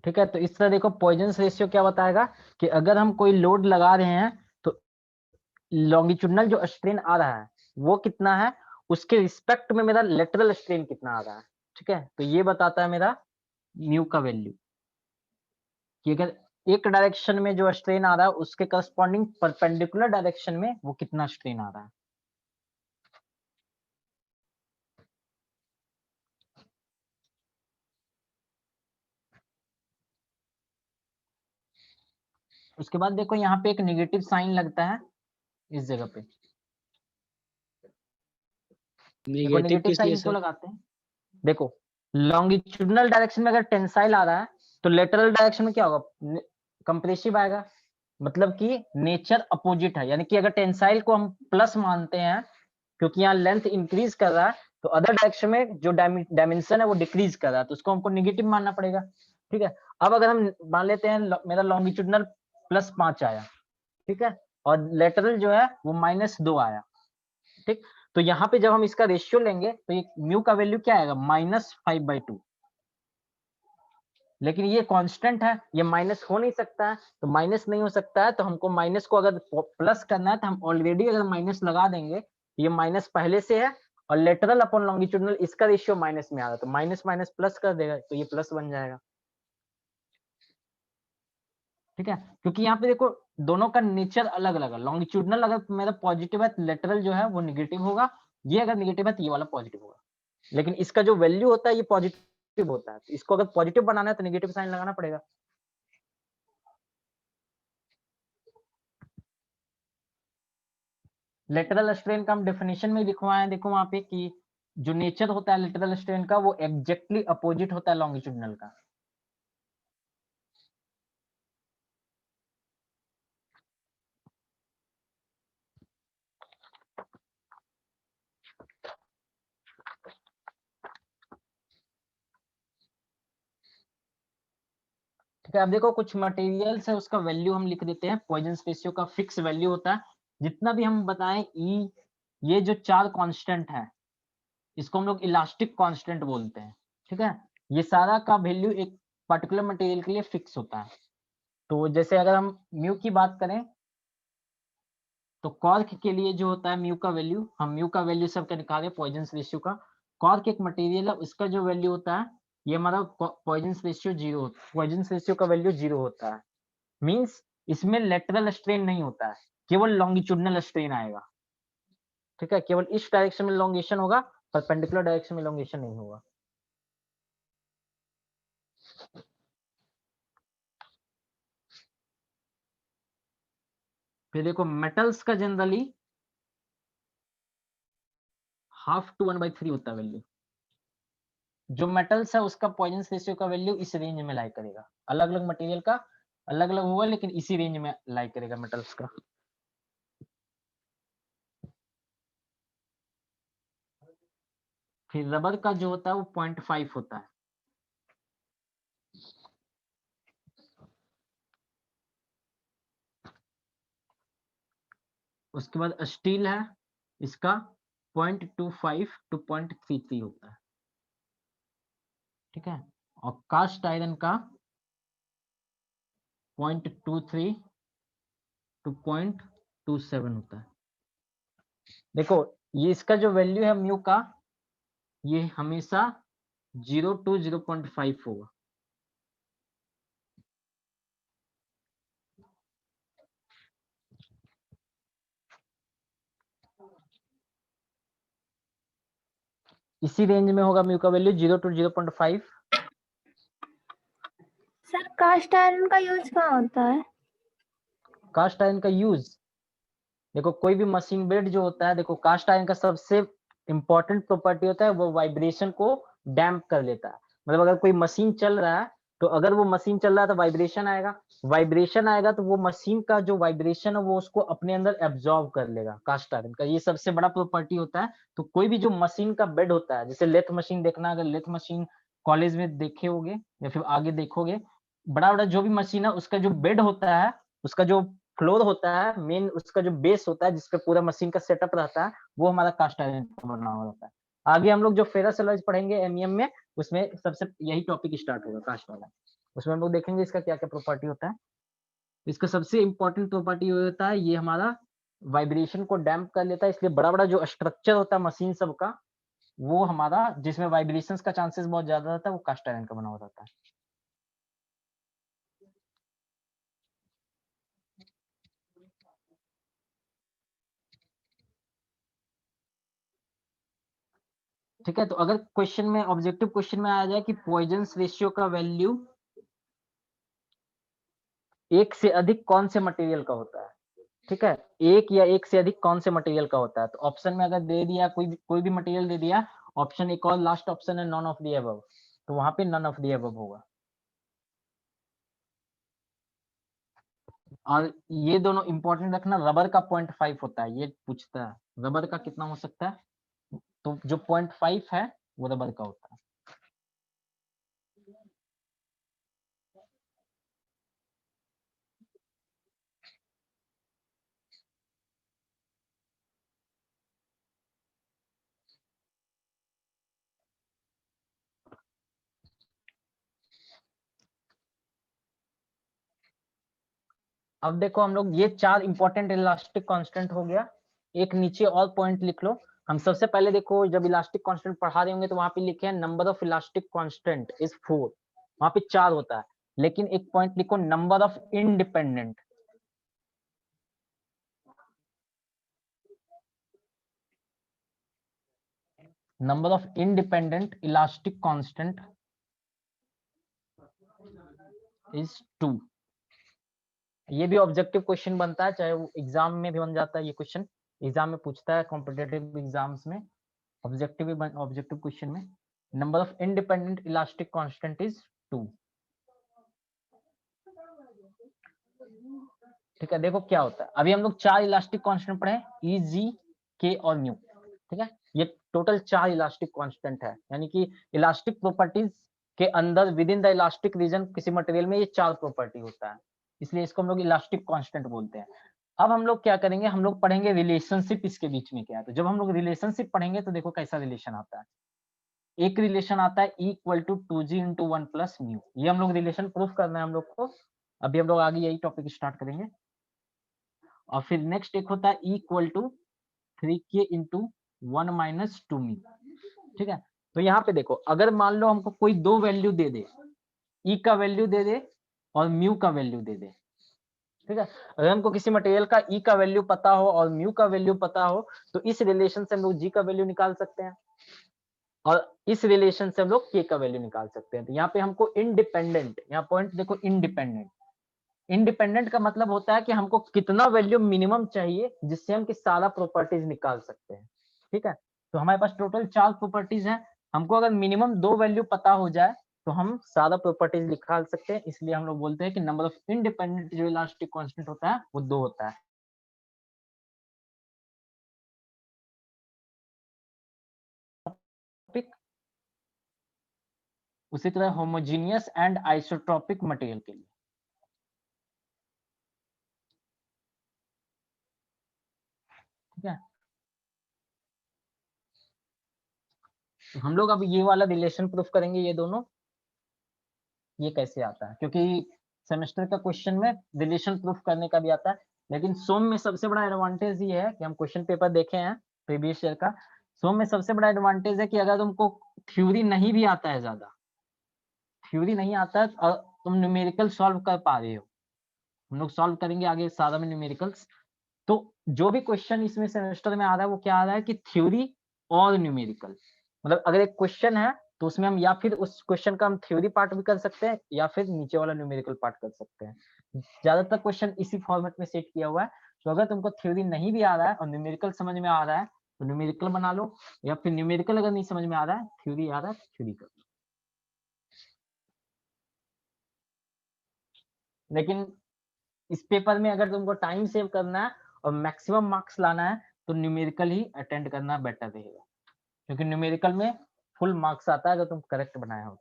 ठीक है, तो इस तरह देखो पॉइजन रेशियो क्या बताएगा कि अगर हम कोई लोड लगा रहे हैं तो लॉन्गिट्यूडनल जो स्ट्रेन आ रहा है वो कितना है, उसके रिस्पेक्ट में मेरा लेटरल स्ट्रेन कितना आ रहा है। ठीक है, तो ये बताता है मेरा म्यू का वैल्यू कि अगर एक डायरेक्शन में जो स्ट्रेन आ रहा है उसके करस्पॉन्डिंग परपेंडिकुलर डायरेक्शन में वो कितना स्ट्रेन आ रहा है। उसके बाद देखो यहाँ पे एक नेगेटिव साइन लगता है इस जगह पे। देखो नेगेटिव नेगेटिव किस लिए साइन क्यों सर? लगाते हैं, देखो लॉन्गिट्यूडनल डायरेक्शन में अगर टेंसाइल आ रहा है तो लेटरल डायरेक्शन में क्या होगा, कंप्रेसिव आएगा, मतलब कि नेचर अपोजिट है। यानी कि अगर टेंसाइल को हम प्लस मानते हैं क्योंकि यहाँ लेंथ इंक्रीज कर रहा है, तो अदर डायरेक्शन में जो डायमेंशन है वो डिक्रीज कर रहा है, तो उसको हमको नेगेटिव मानना पड़ेगा। ठीक है, अब अगर हम मान लेते हैं मेरा लॉन्गिट्यूडनल +5 आया, ठीक है, और लेटरल जो है वो -2 आया। ठीक, तो यहाँ पे जब हम इसका रेशियो लेंगे तो ये म्यू का वैल्यू क्या आएगा, -5/2। लेकिन ये कांस्टेंट है, ये माइनस हो नहीं सकता है, तो माइनस नहीं हो सकता है तो हमको माइनस को अगर प्लस करना है तो हम ऑलरेडी अगर माइनस लगा देंगे, ये माइनस पहले से है और लेटरल अपॉन लॉन्गिट्यूडनल इसका रेशियो माइनस में आ रहा है, तो माइनस माइनस प्लस कर देगा तो ये प्लस बन जाएगा। ठीक है, क्योंकि यहाँ पे देखो दोनों का नेचर अलग अलग है। लॉन्गिट्यूडनल अगर मेरा पॉजिटिव है तो लेटरल जो है वो निगेटिव होगा, ये अगर निगेटिव है तो ये वाला पॉजिटिव होगा। लेकिन इसका जो वैल्यू होता है ये पॉजिटिव होता है, तो इसको अगर पॉजिटिव बनाना है तो नेगेटिव साइन लगाना पड़ेगा। लेटरल स्ट्रेन का हम डेफिनेशन में लिखवाए हैं, देखो वहां पे कि जो नेचर होता है लेटरल स्ट्रेन का वो एग्जैक्टली अपोजिट होता है लॉन्गिट्यूडनल का। ठीक है, अब देखो कुछ मटेरियल्स है उसका वैल्यू हम लिख देते हैं। पॉइजन रेशियो का फिक्स वैल्यू होता है, जितना भी हम बताएं ई, ये जो 4 कांस्टेंट है इसको हम लोग इलास्टिक कांस्टेंट बोलते हैं। ठीक है, ये सारा का वैल्यू एक पर्टिकुलर मटेरियल के लिए फिक्स होता है। तो जैसे अगर हम म्यू की बात करें तो कॉर्क के लिए जो होता है म्यू का वैल्यू, हम म्यू का वैल्यू सबका निकाले पॉइजन रेशियो का। कॉर्क एक मटेरियल है, उसका जो वैल्यू होता है ये हमारा पॉइजन रेशियो 0, पॉइजन रेशियो का वैल्यू 0 होता है। मींस इसमें लेटरल स्ट्रेन नहीं होता है, केवल लॉन्गिट्यूडनल स्ट्रेन आएगा। ठीक है, केवल इस डायरेक्शन में लॉन्गेशन होगा, परपेंडिकुलर डायरेक्शन में लॉन्गेशन नहीं होगा। फिर देखो मेटल्स का जनरली 1/2 to 1/3 होता है वैल्यू। जो मेटल्स है उसका पॉइजन रेशियो का वैल्यू इस रेंज में लाई करेगा। अलग अलग मटेरियल का अलग अलग होगा लेकिन इसी रेंज में लाई करेगा मेटल्स का। फिर रबर का जो होता है वो 0.5 होता है। उसके बाद स्टील है, इसका 0.25 to 0.33 होता है। ठीक है, और कास्ट आयरन का 0.23 to 0.27 होता है। देखो ये इसका जो वैल्यू है म्यू का, ये हमेशा 0 to 0.5 होगा। इसी रेंज में होगा म्यू का value 0 to 0.5। Sir cast iron का यूज कहाँ होता है? कास्ट आयरन का यूज देखो कोई भी मशीन बेड जो होता है, देखो कास्ट आयरन का सबसे इंपॉर्टेंट प्रॉपर्टी होता है वो वाइब्रेशन को डैम्प कर लेता है। मतलब अगर कोई मशीन चल रहा है तो अगर वो मशीन चल रहा है तो वाइब्रेशन आएगा, वाइब्रेशन आएगा तो वो मशीन का जो वाइब्रेशन है वो उसको अपने अंदर एब्जॉर्ब कर लेगा। कास्ट आयरन का ये सबसे बड़ा प्रॉपर्टी होता है। तो कोई भी जो मशीन का बेड होता है, जैसे लेथ मशीन देखना, अगर लेथ मशीन कॉलेज में देखे होगे या फिर आगे देखोगे, बड़ा बड़ा जो भी मशीन है उसका जो बेड होता है, उसका जो फ्लोर होता है, मेन उसका जो बेस होता है जिसपे पूरा मशीन का सेटअप रहता है, वो हमारा कास्ट आयरन का बना हुआ रहता है। आगे हम लोग जो फेरस एलॉयज पढ़ेंगे एमईएम में, उसमें सबसे यही टॉपिक स्टार्ट होगा, कास्ट वाला। उसमें हम लोग देखेंगे इसका क्या क्या प्रॉपर्टी होता है। इसका सबसे इंपॉर्टेंट प्रॉपर्टी होता है ये हमारा वाइब्रेशन को डैम्प कर लेता है, इसलिए बड़ा बड़ा जो स्ट्रक्चर होता है मशीन सबका वो हमारा जिसमें वाइब्रेशंस का चांसेस बहुत ज्यादा रहता है वो कास्ट आयरन का बना हुआ रहता है। ठीक है, तो अगर क्वेश्चन में ऑब्जेक्टिव क्वेश्चन में आ जाए कि पॉइजन्स रेशियो का वैल्यू एक से अधिक कौन से मटेरियल का होता है, ठीक है, एक या एक से अधिक कौन से मटेरियल का होता है, तो ऑप्शन में अगर दे दिया कोई भी मटेरियल दे दिया, ऑप्शन एक और लास्ट ऑप्शन है नॉन ऑफ द अबव, तो वहां पे नॉन ऑफ द अबव होगा। और ये दोनों इंपॉर्टेंट रखना, रबर का 0.5 होता है, ये पूछता है रबर का कितना हो सकता है, तो जो 0.5 है वो रबर का होता है। अब देखो हम लोग ये 4 इंपॉर्टेंट इलास्टिक कांस्टेंट हो गया, एक नीचे और पॉइंट लिख लो। हम सबसे पहले देखो जब इलास्टिक कांस्टेंट पढ़ा रहे होंगे तो वहां पे लिखे हैं number of elastic constant is 4, वहां पे 4 होता है, लेकिन एक पॉइंट लिखो number of independent, number of independent elastic constant is 2। ये भी ऑब्जेक्टिव क्वेश्चन बनता है, चाहे वो एग्जाम में भी बन जाता है, ये क्वेश्चन एग्जाम में पूछता है कॉम्पिटिटिव एग्जाम्स में, ऑब्जेक्टिव क्वेश्चन में number of independent elastic constant is 2। ठीक है, देखो क्या होता है, अभी हम लोग 4 इलास्टिक कांस्टेंट पढ़े, ई, जी, के और म्यू, ठीक है, ये टोटल 4 इलास्टिक कांस्टेंट है, यानी कि इलास्टिक प्रॉपर्टीज के अंदर within the elastic region किसी मटेरियल में ये 4 प्रॉपर्टी होता है, इसलिए इसको हम लोग इलास्टिक कांस्टेंट बोलते हैं। अब हम लोग क्या करेंगे, हम लोग पढ़ेंगे रिलेशनशिप इसके बीच में क्या है, तो जब हम लोग रिलेशनशिप पढ़ेंगे तो देखो कैसा रिलेशन आता है, एक रिलेशन आता है equal to 2g into 1 plus mu, ये हम लोग रिलेशन प्रूफ करना है हम लोग को, अभी हम लोग आगे यही टॉपिक स्टार्ट करेंगे। और फिर नेक्स्ट एक होता है equal to 3k into 1 minus 2 mu, ठीक है, तो यहाँ पे देखो अगर मान लो हमको कोई दो वैल्यू दे दे, ई का वैल्यू दे दे और म्यू का वैल्यू दे दे, ठीक है, अगर हमको किसी मटेरियल का ई का वैल्यू पता हो और म्यू का वैल्यू पता हो तो इस रिलेशन से हम लोग जी का वैल्यू निकाल सकते हैं और इस रिलेशन से हम लोग के का वैल्यू निकाल सकते हैं। तो यहाँ पे हमको इंडिपेंडेंट, यहाँ पॉइंट देखो इंडिपेंडेंट, इंडिपेंडेंट का मतलब होता है कि हमको कितना वैल्यू मिनिमम चाहिए जिससे हम कि सारा प्रॉपर्टीज निकाल सकते हैं, ठीक है, तो हमारे पास टोटल 4 प्रॉपर्टीज हैं, हमको अगर मिनिमम 2 वैल्यू पता हो जाए तो हम सारा प्रॉपर्टीज निकाल सकते हैं, इसलिए हम लोग बोलते हैं कि नंबर ऑफ इंडिपेंडेंट जो इलास्टिक कांस्टेंट होता है वो 2 होता है। उसी तरह होमोजीनियस एंड आइसोट्रोपिक मटेरियल के लिए, ठीक है, तो हम लोग अब ये वाला रिलेशन प्रूफ करेंगे, ये दोनों, ये कैसे आता है, क्योंकि सेमेस्टर का क्वेश्चन में रिलेशन प्रूफ करने का भी आता है, लेकिन सोम में सबसे बड़ा एडवांटेज ये है कि हम क्वेश्चन पेपर देखे हैं प्रीवियस ईयर का, सोम में सबसे बड़ा एडवांटेज है कि अगर तुमको थ्योरी नहीं भी आता है, ज्यादा थ्योरी नहीं आता है और तुम न्यूमेरिकल सॉल्व कर पा रहे हो, हम लोग सॉल्व करेंगे आगे सारा में न्यूमेरिकल्स, तो जो भी क्वेश्चन इसमें सेमेस्टर में आ रहा है वो क्या आ रहा है कि थ्योरी और न्यूमेरिकल, मतलब अगर एक क्वेश्चन है तो उसमें हम या फिर उस क्वेश्चन का हम थ्योरी पार्ट भी कर सकते हैं या फिर नीचे वाला न्यूमेरिकल पार्ट कर सकते हैं, ज्यादातर क्वेश्चन इसी फॉर्मेट में सेट किया हुआ है, तो अगर तुमको थ्योरी नहीं भी आ रहा है और न्यूमेरिकल समझ में आ रहा है तो न्यूमेरिकल बना लो, या फिर न्यूमेरिकल अगर नहीं समझ में आ रहा है थ्योरी आ रहा है थ्योरी कर लो। लेकिन इस पेपर में अगर तुमको टाइम सेव करना है और मैक्सिमम मार्क्स लाना है तो न्यूमेरिकल ही अटेंड करना बेटर रहेगा, क्योंकि न्यूमेरिकल में फुल मार्क्स आता है अगर तुम करेक्ट बनाया हो,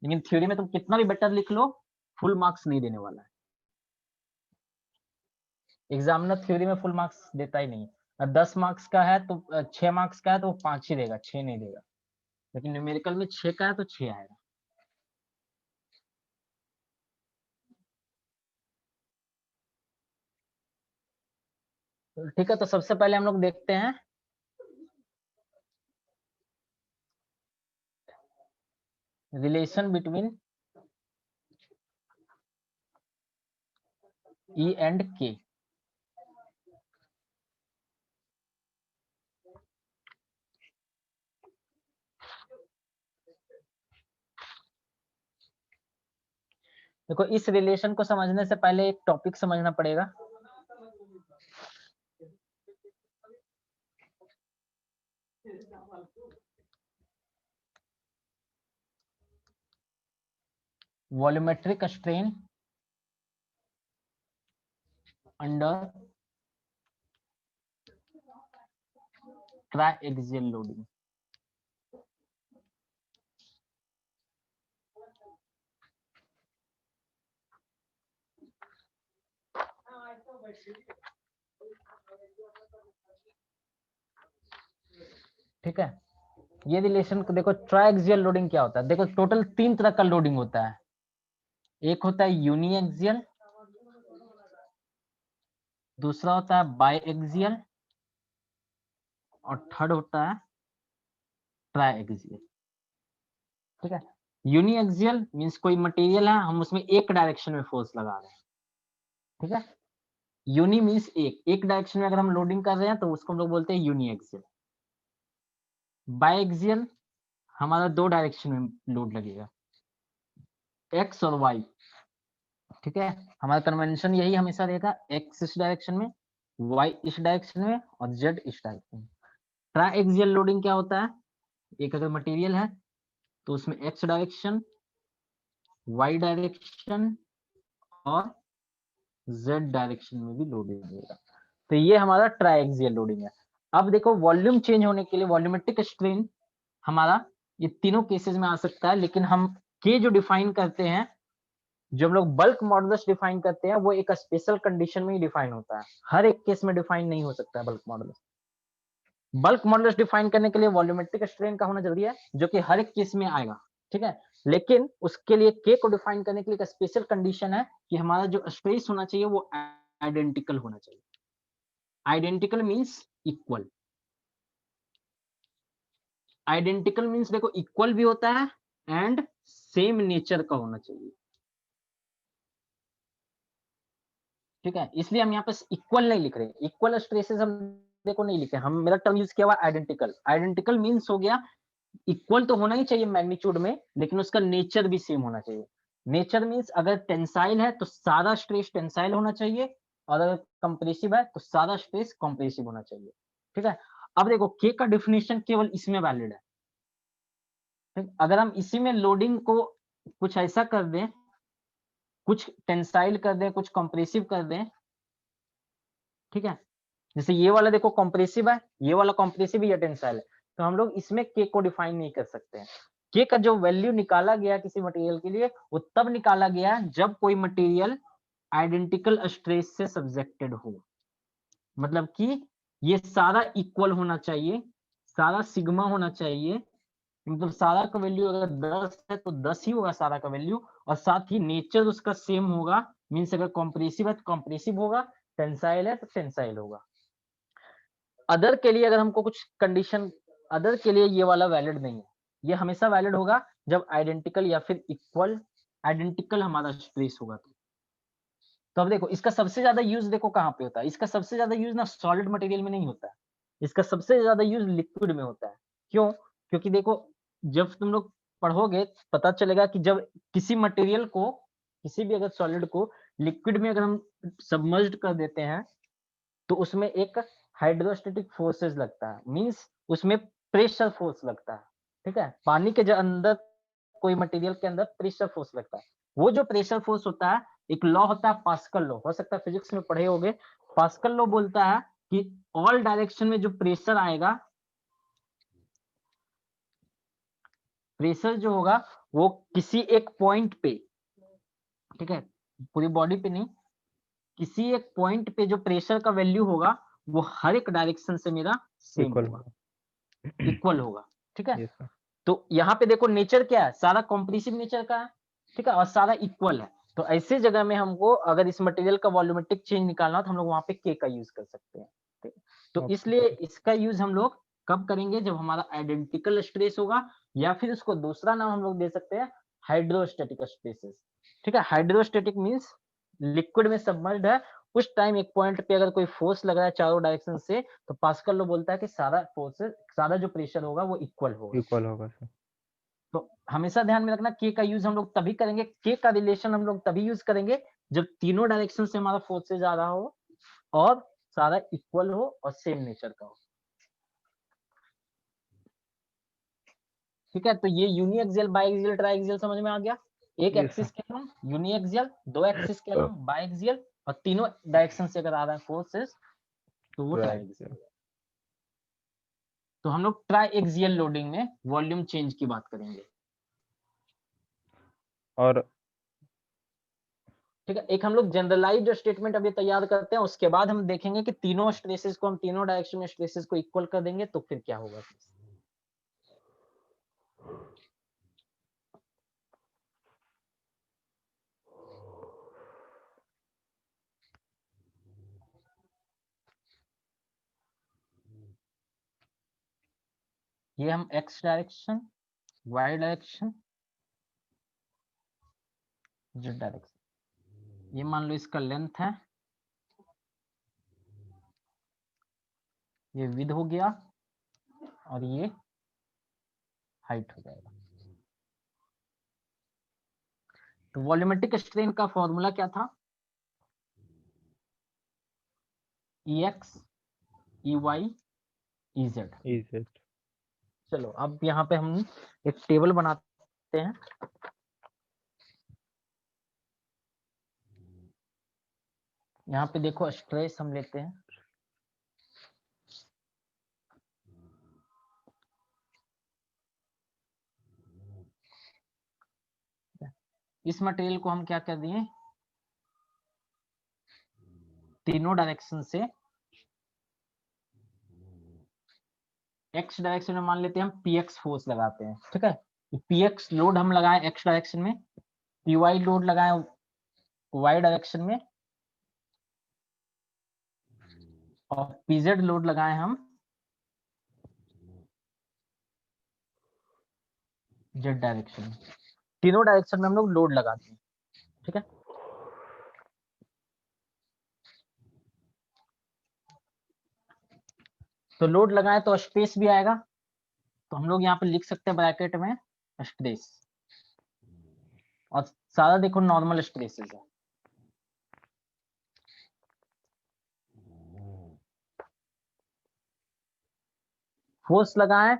लेकिन थ्योरी में तुम कितना भी बेटर लिख लो फुल मार्क्स नहीं देने वाला है, एग्जामिनर थ्योरी में फुल मार्क्स देता ही नहीं, 10 मार्क्स का है तो 6 मार्क्स का है तो वो 5 ही देगा, 6 नहीं देगा, लेकिन न्यूमेरिकल में 6 का है तो 6 आएगा। ठीक है, तो सबसे पहले हम लोग देखते हैं relation between E and K। देखो, इस रिलेशन को समझने से पहले एक टॉपिक समझना पड़ेगा। Volumetric strain under triaxial loading. ठीक है, ये रिलेशन को देखो। ट्राइएक्सियल लोडिंग क्या होता है? देखो, टोटल 3 तरह का लोडिंग होता है। एक होता है यूनिएक्सियल, दूसरा होता है बायएक्सियल, और थर्ड होता है ट्राइएक्सियल। ठीक है, यूनिएक्सियल मींस कोई मटेरियल है, हम उसमें एक डायरेक्शन में फोर्स लगा रहे हैं। ठीक है, यूनि मींस एक डायरेक्शन में अगर हम लोडिंग कर रहे हैं तो उसको हम लोग बोलते हैं यूनिएक्सियल। बायएक्सियल हमारा 2 डायरेक्शन में लोड लगेगा, एक्स और वाई। ठीक है, हमारा कन्वेंशन यही हमेशा रहेगा, एक्स इस डायरेक्शन में, वाई इस डायरेक्शन में, और जेड इस डायरेक्शन में। ट्राइएक्सियल लोडिंग क्या होता है? एक अगर मटेरियल है तो उसमें एक्स डायरेक्शन, वाई डायरेक्शन और जेड डायरेक्शन में भी लोडिंग होगा। तो ये हमारा ट्राइएक्सियल लोडिंग है। अब देखो, वॉल्यूम चेंज होने के लिए वॉल्यूमेट्रिक स्ट्रेन हमारा ये तीनों केसेस में आ सकता है, लेकिन हम के जो डिफाइन करते हैं, जो हम लोग बल्क मॉडुलस डिफाइन करते हैं, वो एक स्पेशल कंडीशन में ही डिफाइन होता है, हर एक केस में डिफाइन नहीं हो सकता है bulk modulus. Bulk modulus define करने के लिए वॉल्यूमेट्रिक स्ट्रेन का होना जरूरी है, जो कि हर एक केस में आएगा। ठीक है, लेकिन उसके लिए के को डिफाइन करने के लिए एक स्पेशल कंडीशन है कि हमारा जो स्ट्रेस होना चाहिए वो आइडेंटिकल होना चाहिए। Identical means equal. Identical means देखो, इक्वल भी होता है एंड सेम नेचर का होना चाहिए। ठीक है, इसलिए हम यहाँ पे इक्वल नहीं लिख रहे, इक्वल स्ट्रेसेस हम देखो नहीं लिखे, हम मेरा टर्म यूज किया हुआ आइडेंटिकल। आइडेंटिकल मींस हो गया इक्वल तो होना ही चाहिए मैग्नीट्यूड में, लेकिन उसका नेचर भी सेम होना चाहिए। नेचर मींस अगर टेंसाइल है तो सारा स्ट्रेस टेंसाइल होना चाहिए, और अगर कंप्रेसिव है तो सारा स्ट्रेस कंप्रेसिव होना चाहिए। ठीक है, अब देखो, के का डेफिनेशन केवल इसमें वैलिड है। ठीक? अगर हम इसी में लोडिंग को कुछ ऐसा कर दें, कुछ टेंसाइल कर दें, कुछ कंप्रेसिव कर दें, ठीक है, जैसे ये वाला देखो कंप्रेसिव है, ये वाला कंप्रेसिव या टेंसाइल है, तो हम लोग इसमें के को डिफाइन नहीं कर सकते हैं। के का जो वैल्यू निकाला गया किसी मटेरियल के लिए, वो तब निकाला गया जब कोई मटेरियल आइडेंटिकल स्ट्रेस से सब्जेक्टेड हो। मतलब कि ये सारा इक्वल होना चाहिए, सारा सिग्मा होना चाहिए, मतलब सारा का वैल्यू अगर 10 है तो 10 ही होगा सारा का वैल्यू, और साथ ही नेचर उसका सेम होगा। मीन्स अगर कंप्रेसिव है तो कंप्रेसिव होगा, टेंसाइल है तो टेंसाइल होगा। अदर के लिए अगर हमको कुछ कंडीशन, अदर के लिए ये वाला वैलिड नहीं है। ये हमेशा वैलिड होगा जब आइडेंटिकल या फिर इक्वल, आइडेंटिकल हमारा स्ट्रेस होगा। तो अब देखो, इसका सबसे ज्यादा यूज देखो कहाँ पे होता है। इसका सबसे ज्यादा यूज ना सॉलिड मटेरियल में नहीं होता है, इसका सबसे ज्यादा यूज लिक्विड में होता है। क्यों? क्योंकि देखो, जब तुम लोग पढ़ोगे पता चलेगा कि जब किसी मटेरियल को, किसी भी अगर सॉलिड को लिक्विड में अगर हम सबमर्ज्ड कर देते हैं तो उसमें एक हाइड्रोस्टेटिक फोर्सेस लगता है, मींस उसमें प्रेशर फोर्स लगता है। ठीक है, पानी के अंदर कोई मटेरियल के अंदर प्रेशर फोर्स लगता है। वो जो प्रेशर फोर्स होता है, एक लॉ होता है पास्कल लॉ, हो सकता है फिजिक्स में पढ़े होगे। पास्कल लॉ बोलता है कि ऑल डायरेक्शन में जो प्रेशर आएगा, प्रेशर जो होगा वो किसी एक पॉइंट पे, ठीक है, पूरी बॉडी पे नहीं, किसी एक पॉइंट पे जो प्रेशर का वैल्यू होगा वो हर एक डायरेक्शन से मेरा सेम होगा, इक्वल होगा। ठीक है, तो यहाँ पे देखो नेचर क्या है, सारा कॉम्प्रेसिव नेचर का है। ठीक है, और सारा इक्वल है। तो ऐसे जगह में हमको अगर इस मटेरियल का वॉल्यूमेट्रिक चेंज निकालना हो तो हम लोग वहां पे के का यूज कर सकते हैं। तो Okay. इसलिए इसका यूज हम लोग कब करेंगे, जब हमारा आइडेंटिकल स्ट्रेस होगा, या फिर उसको दूसरा नाम हम लोग दे सकते हैं हाइड्रोस्टैटिक स्ट्रेसेस। ठीक है, हाइड्रोस्टैटिक मींस लिक्विड में सबमर्ज्ड है, उस टाइम एक पॉइंट पे अगर कोई फोर्स लग रहा है चारों डायरेक्शन से, तो पास्कल लॉ बोलता है कि सारा फोर्सेस, सारा जो प्रेशर होगा वो इक्वल होगा। इक्वल होगा सर। तो हमेशा ध्यान में रखना, के का यूज हम लोग तभी करेंगे, के का रिलेशन हम लोग तभी यूज करेंगे जब तीनों डायरेक्शन से हमारा फोर्सेज आ रहा हो और सारा इक्वल हो और सेम नेचर का हो। ठीक है, तो ये यूनिएक्सियल, बायएक्सियल, ट्राइएक्सियल समझ में आ गया। एक Yes, एक्सिस के हम यूनिएक्सियल, दो एक्सिस के हम बायएक्सियल, और तीनों डायरेक्शन से अगर आ रहा है फोर्सेस तो वो ट्राइएक्सियल। तो हम लोग ट्राइएक्सियल लोडिंग में वॉल्यूम चेंज की बात करेंगे। और ठीक है, एक हम लोग जनरलाइज्ड स्टेटमेंट अभी तैयार करते हैं, उसके बाद हम देखेंगे कि तीनों स्ट्रेसेस को हम तीनों डायरेक्शन में स्ट्रेसेस को इक्वल कर देंगे तो फिर क्या होगा। ये हम X direction, Y direction, Z direction, ये मान लो इसका लेंथ है, ये विड्थ हो गया और ये हाइट हो जाएगा। तो वॉल्यूमेट्रिक स्ट्रेन का फॉर्मूला क्या था, Ex, Ey, Ez। चलो अब यहाँ पे हम एक टेबल बनाते हैं। यहाँ पे देखो स्ट्रेस हम लेते हैं, इस मटेरियल को हम क्या कर दिए, तीनों डायरेक्शन से एक्स डायरेक्शन में मान लेते हैं हम px फोर्स लगाते हैं। ठीक है, px लोड हम लगाए एक्स डायरेक्शन में, py लोड लगाए y डायरेक्शन में, और pz लोड लगाए हम z डायरेक्शन में। तीनों डायरेक्शन में हम लोग लोड लगाते हैं। ठीक है, तो लोड लगाए तो स्ट्रेस भी आएगा, तो हम लोग यहाँ पे लिख सकते हैं ब्रैकेट में स्ट्रेस, और सारा देखो नॉर्मल स्ट्रेसेस है। फोर्स लगाए,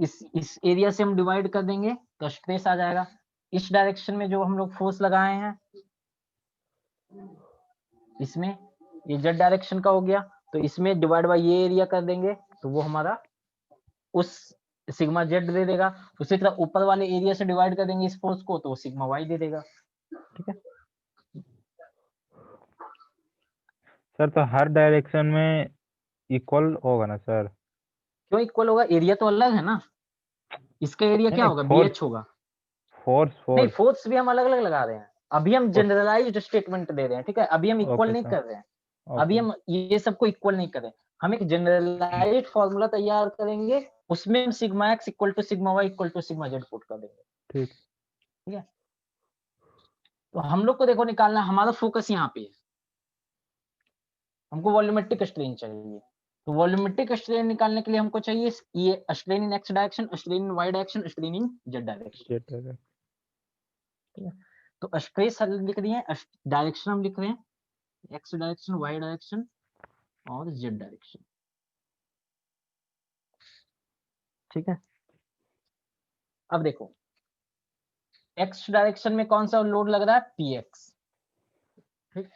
इस एरिया से हम डिवाइड कर देंगे तो स्ट्रेस आ जाएगा। इस डायरेक्शन में जो हम लोग फोर्स लगाए हैं, इसमें ये जेड डायरेक्शन का हो गया, तो इसमें डिवाइड बाय ये एरिया कर देंगे तो वो हमारा उस सिग्मा जेड दे देगा। उसी तरह ऊपर वाले एरिया से डिवाइड कर देंगे इस फोर्स को तो वो सिग्मा वाई दे देगा। ठीक है, सर तो हर डायरेक्शन में इक्वल होगा ना सर? क्यों इक्वल होगा, एरिया तो अलग है ना। इसका एरिया क्या होगा, BH होगा। नहीं, फोर्स भी हम अलग अलग लगा रहे हैं, अभी हम जनरलाइज्ड स्टेटमेंट दे रहे हैं। ठीक है, अभी हम इक्वल नहीं कर रहे हैं, अभी हम ये सबको इक्वल नहीं कर रहे हैं, हम एक जनरलाइज्ड फॉर्मूला तैयार करेंगे, उसमें हम sigma X equal to sigma Y equal to sigma Z put कर देंगे। ठीक है, तो हम लोग को देखो निकालना, हमारा फोकस यहाँ पे है, हमको वॉल्यूमेट्रिक स्ट्रेन चाहिए। तो वॉल्यूमेट्रिक स्ट्रेन निकालने के लिए हमको चाहिए ये strain in X direction, strain in Y direction, strain in Z direction. ठीक है, तो स्ट्रेस लिख रही है, डायरेक्शन हम लिख रहे हैं एक्स डायरेक्शन, वाई डायरेक्शन और जेड डायरेक्शन। ठीक है, अब देखो एक्स डायरेक्शन में कौन सा लोड लग रहा है, px। ठीक,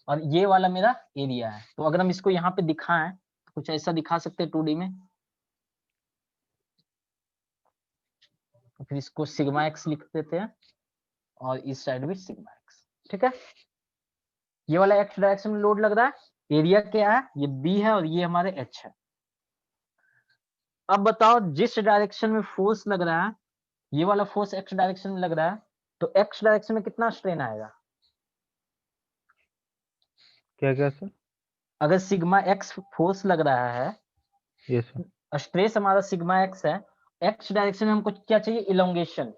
और ये वाला मेरा एरिया है। तो अगर हम इसको यहाँ पे दिखाएं तो कुछ ऐसा दिखा सकते हैं 2D में, तो फिर इसको सिग्मा एक्स लिख देते हैं और इस साइड भी सिग्मा एक्स। ठीक है, ये वाला एक्स डायरेक्शन में लोड लग रहा है, एरिया क्या है, ये बी है और ये हमारे एच है। अब बताओ जिस डायरेक्शन में फोर्स लग रहा है, ये वाला फोर्स एक्स डायरेक्शन में लग रहा है, तो एक्स डायरेक्शन में कितना स्ट्रेन आएगा, क्या क्या सर? अगर सिग्मा एक्स फोर्स लग रहा है, यस सर, स्ट्रेस हमारा सिग्मा एक्स है, एक्स डायरेक्शन में हमको क्या चाहिए, इलोंगेशन,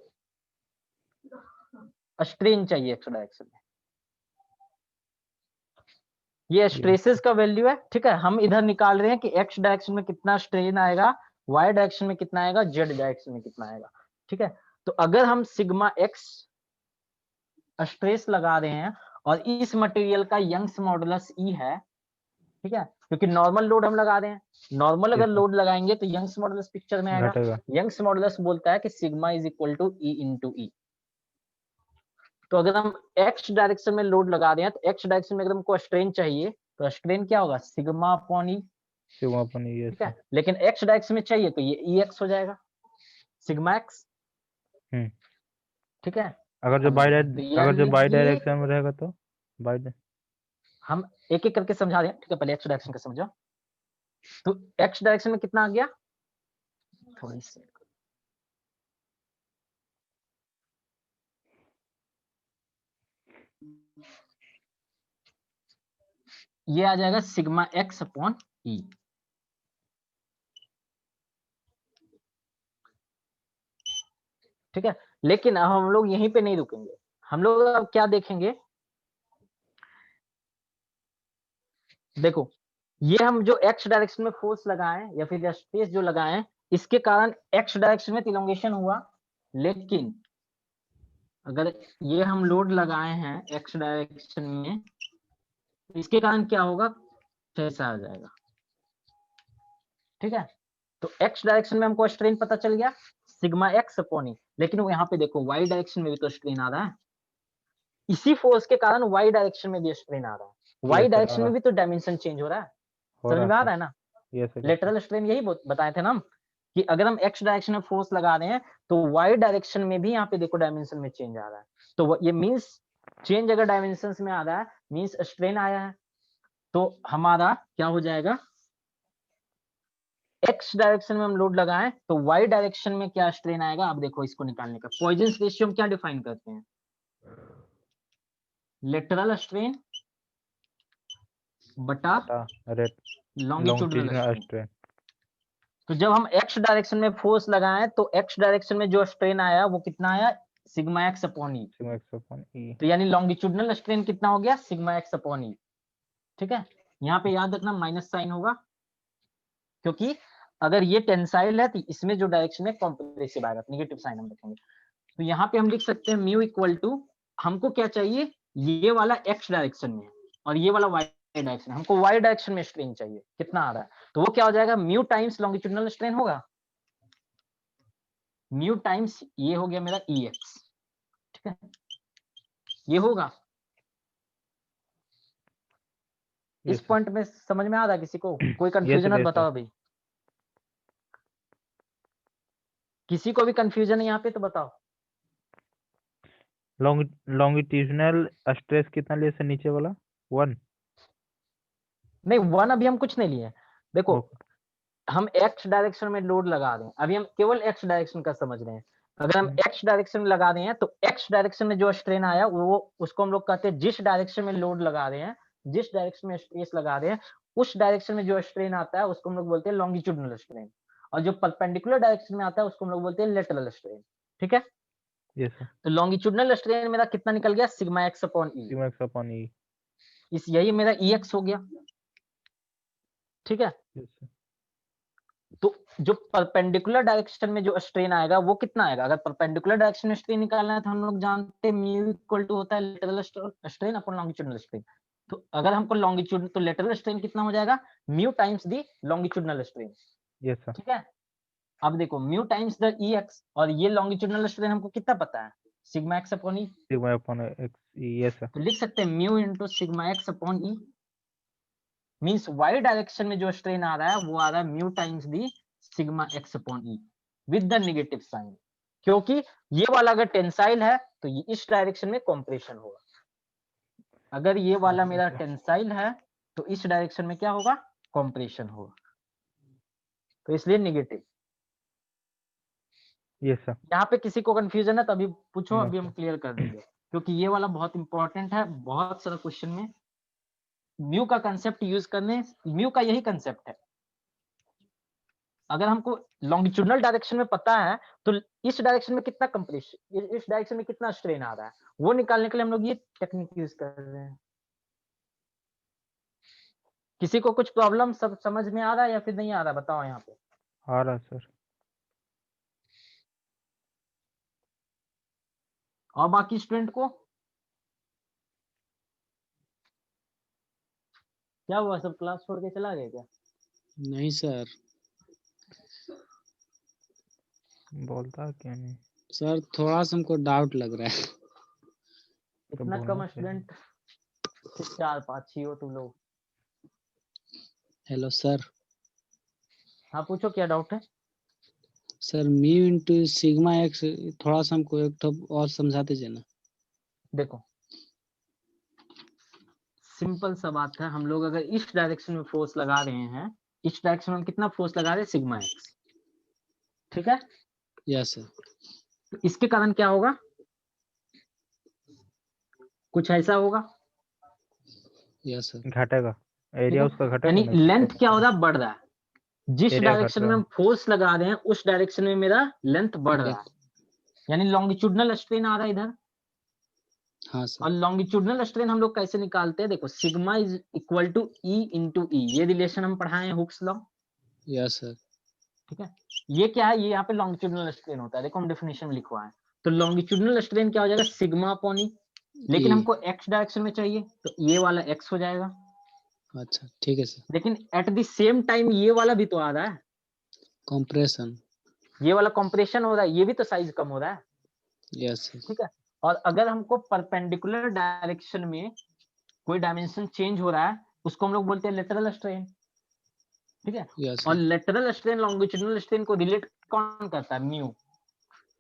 स्ट्रेन चाहिए एक्स डायरेक्शन में। ये स्ट्रेसेस का वैल्यू है, ठीक है। हम इधर निकाल रहे हैं कि एक्स डायरेक्शन में कितना स्ट्रेन आएगा, वाई डायरेक्शन में कितना आएगा, जेड डायरेक्शन में कितना आएगा, ठीक है। तो अगर हम सिग्मा एक्स स्ट्रेस लगा रहे हैं और इस मटेरियल का यंग्स मॉडुलस ई है, ठीक है, क्योंकि नॉर्मल लोड हम लगा रहे हैं, नॉर्मल अगर Yes, sir. लोड लगाएंगे तो यंग्स मॉडुलस पिक्चर में आएगा। घटेगा। यंग्स मॉडुलस बोलता है कि sigma is equal to E into E. तो अगर हम एक्स डायरेक्शन में लोड लगा रहे हैं तो एक्स डायरेक्शन में अगर हमको स्ट्रेन चाहिए तो स्ट्रेन क्या होगा, सिग्मा अपॉन ई, सिग्मा अपन ये ठीक है। लेकिन एक्स डायरेक्शन में चाहिए तो ये ई एक्स हो जाएगा, सिग्मा एक्स, ठीक है। अगर जो अब बाई तो ये अगर जो means बाई ये- डायरेक्शन में रहेगा तो हम एक एक करके समझा रहे हैं, ठीक है। पहले एक्स डायरेक्शन का समझो। तो एक्स डायरेक्शन में कितना आ गया, थोड़ी सी ये आ जाएगा सिग्मा एक्स अपॉन ई, ठीक है। लेकिन अब हम लोग यहीं पे नहीं रुकेंगे, हम लोग अब क्या देखेंगे, देखो ये हम जो एक्स डायरेक्शन में फोर्स लगाए या फिर स्पेस जो लगाए, इसके कारण एक्स डायरेक्शन में इलोंगेशन हुआ। लेकिन अगर ये हम लोड लगाए हैं एक्स डायरेक्शन में, इसके कारण क्या होगा, ऐसा आ जाएगा, ठीक है। तो एक्स डायरेक्शन में हमको स्ट्रेन पता चल गया, सिग्मा एक्स अपॉन ई। लेकिन वो यहाँ पे देखो वाई डायरेक्शन में भी तो स्ट्रेन आ रहा है, इसी फोर्स के कारण वाई डायरेक्शन में भी स्ट्रेन आ रहा है। वाई Yes, sir, डायरेक्शन में भी तो डायमेंशन चेंज हो रहा है, हो समझ में आ रहा रहा है ना। है। यस लेटरल स्ट्रेन यही बताए थे ना हम, कि अगर हम एक्स डायरेक्शन में फोर्स लगा रहे हैं तो वाई डायरेक्शन में भी यहाँ पे देखो डायमेंशन में चेंज आ रहा है। तो ये मींस चेंज अगर डायमेंशन में आ रहा है मींस स्ट्रेन आया है। तो हमारा क्या हो जाएगा, एक्स डायरेक्शन में हम लोड लगाएं तो वाई डायरेक्शन में क्या स्ट्रेन आएगा। अब देखो इसको निकालने का पॉइजन्स रेशियो हम क्या डिफाइन करते हैं, लेटरल स्ट्रेन बटा लॉन्गिट्यूडिनल स्ट्रेन। स्ट्रेन। तो जब हम एक्स डायरेक्शन में फोर्स लगाएं तो एक्स डायरेक्शन में जो स्ट्रेन आया वो कितना आया, sigma X upon E. Sigma X upon E. तो यानी लॉन्गिट्यूडिनल स्ट्रेन कितना हो गया, सिग्मा एक्स अपॉन ई, ठीक है। यहाँ पे याद रखना माइनस साइन होगा, क्योंकि अगर ये टेंसाइल है तो इसमें जो डायरेक्शन में कॉम्प्रेसिव आएगा, नेगेटिव साइन हम रखेंगे। तो यहाँ पे हम लिख सकते हैं म्यू इक्वल टू, हमको क्या चाहिए, ये वाला एक्स डायरेक्शन में और ये वाला वाई डायरेक्शन, हमको वाई डायरेक्शन में स्ट्रेन चाहिए, कितना आ रहा है। तो वो क्या हो जाएगा, म्यू टाइम्स लॉन्गिट्यूडिनल स्ट्रेन होगा, म्यू टाइम्स ये हो गया मेरा ई एक्स, ठीक है, ये होगा। इस पॉइंट में समझ में आ रहा है किसी को, कोई कंफ्यूजन है तो बताओ भाई, किसी को भी कंफ्यूजन है यहाँ पे तो बताओ। लॉन्गिट्यूडिनल स्ट्रेस कितना लिए सर, नीचे वाला 1? नहीं 1 अभी हम कुछ नहीं लिए, देखो हम एक्स डायरेक्शन में लोड लगा रहे हैं, अभी हम केवल एक्स डायरेक्शन का समझ रहे हैं। अगर हम एक्स डायरेक्शन में लगा रहे हैं तो एक्स डायरेक्शन में जो स्ट्रेन आया वो उसको हम लोग कहते हैं, जिस डायरेक्शन में लोड लगा रहे हैं, जिस डायरेक्शन में स्ट्रेस लगा रहे हैं, उस डायरेक्शन में जो स्ट्रेन आता है उसको हम लोग बोलते हैं लॉन्गिट्यूडिनल स्ट्रेन, और जो परपेंडिकुलर डायरेक्शन में आता है उसको हम लोग बोलते हैं लेटरल स्ट्रेन, ठीक है। Yes sir. तो लॉन्गिट्यूडिनल स्ट्रेन मेरा कितना निकल गया, sigma X upon E, sigma X upon ई, इस यही मेरा ई एक्स हो गया, ठीक है। Yes sir. तो जो परपेंडिकुलर डायरेक्शन में जो स्ट्रेन आएगा वो कितना आएगा, अगर परपेंडिकुलर डायरेक्शन में स्ट्रेन निकालना है तो हम लोग जानते हैं म्यू इक्वल टू होता है lateral strain upon longitudinal strain. तो अगर हमको लॉन्गिट्यूड, तो लेटरल स्ट्रेन कितना हो जाएगा, mu times the longitudinal strain, yes sir. ठीक है। अब देखो mu times the E X, और ये लॉन्गिट्यूडिनल स्ट्रेन हमको कितना पता है, sigma X upon E, sigma upon X E, yes sir. तो लिख सकते हैं mu into sigma X upon E, means Y direction में जो स्ट्रेन आ रहा है वो आ रहा है mu times the sigma X upon E with the negative sign, क्योंकि ये वाला अगर टेंसाइल है तो ये इस डायरेक्शन में कॉम्प्रेशन होगा, अगर ये वाला मेरा टेंसाइल है तो इस डायरेक्शन में क्या होगा, कॉम्प्रेशन होगा, तो इसलिए नेगेटिव। Yes sir. यहाँ पे किसी को कंफ्यूजन है तो अभी पूछो, No, अभी हम क्लियर कर देंगे, क्योंकि ये वाला बहुत इंपॉर्टेंट है, बहुत सारा क्वेश्चन में म्यू का कंसेप्ट यूज करने, म्यू का यही कंसेप्ट है। अगर हमको लॉन्गिट्यूडनल डायरेक्शन में पता है तो इस डायरेक्शन में कितना कंप्रेशन, इस डायरेक्शन में कितना स्ट्रेन आ रहा है, वो निकालने के लिए हम लोग ये टेक्निक यूज कर रहे हैं। किसी को कुछ प्रॉब्लम सब समझ में आ रहा है या फिर नहीं आ रहा, बताओ यहाँ पे। आ रहा सर। और बाकी स्टूडेंट को क्या हुआ, सब क्लास छोड़ के चला गया क्या? नहीं सर। बोलता क्यों नहीं? सर थोड़ा सा हमको डाउट लग रहा है। तो इतना बोलना कम चाहिए। स्टूडेंट, 4-5 ही हो तुम लोग। Hello sir. हाँ पूछो, क्या डाउट है? Sir mu into sigma x, थोड़ा सा हमको एक तो और समझा दीजिए ना। देखो सिंपल सा बात है, हम लोग अगर इस डायरेक्शन में फोर्स लगा रहे हैं, इस डायरेक्शन में कितना फोर्स लगा रहे हैं, सिग्मा एक्स, ठीक है? Yes sir. तो इसके कारण क्या होगा, कुछ ऐसा होगा, यस सर। घटेगा, ठीक एरिया है? उसका घटेगा यानी ना, इसलिए लेंथ क्या हो घटेगा। रहा है, बढ़ रहा है। जिस एरिया घट डायरेक्शन में रहा हम फोर्स लगा रहे हैं उस डायरेक्शन में मेरा लेंथ बढ़ रहा है, यानी लॉन्गिट्यूडनल स्ट्रेन आ रहा है इधर। हाँ और सर। लॉन्गिट्यूडनल स्ट्रेन हम लोग कैसे निकालते हैं, देखो sigma is equal to E into E, ये रिलेशन हम पढ़ाए हैं हुक्स लॉ, यस सर। ठीक है? ये क्या है, ये यहाँ पे लॉन्गिट्यूडनल स्ट्रेन होता है, देखो हम डेफिनेशन में लिखवा है। तो लॉन्गिट्यूडनल स्ट्रेन क्या हो जाएगा, सिग्मा अपॉन ई, लेकिन हमको एक्स डायरेक्शन में चाहिए तो ये वाला एक्स हो जाएगा। अच्छा ठीक है सर। लेकिन एट द सेम टाइम ये वाला भी तो आ रहा है, कंप्रेशन। ये वाला कंप्रेशन हो रहा है, ये भी तो साइज कम हो रहा है, यस सर। ठीक है? और अगर हमको परपेंडिकुलर डायरेक्शन में कोई डायमेंशन चेंज हो रहा है, उसको हम लोग बोलते हैं लेटरल स्ट्रेन, ठीक है? यस और sir. Lateral strain longitudinal strain को रिलेट कौन करता है, म्यू।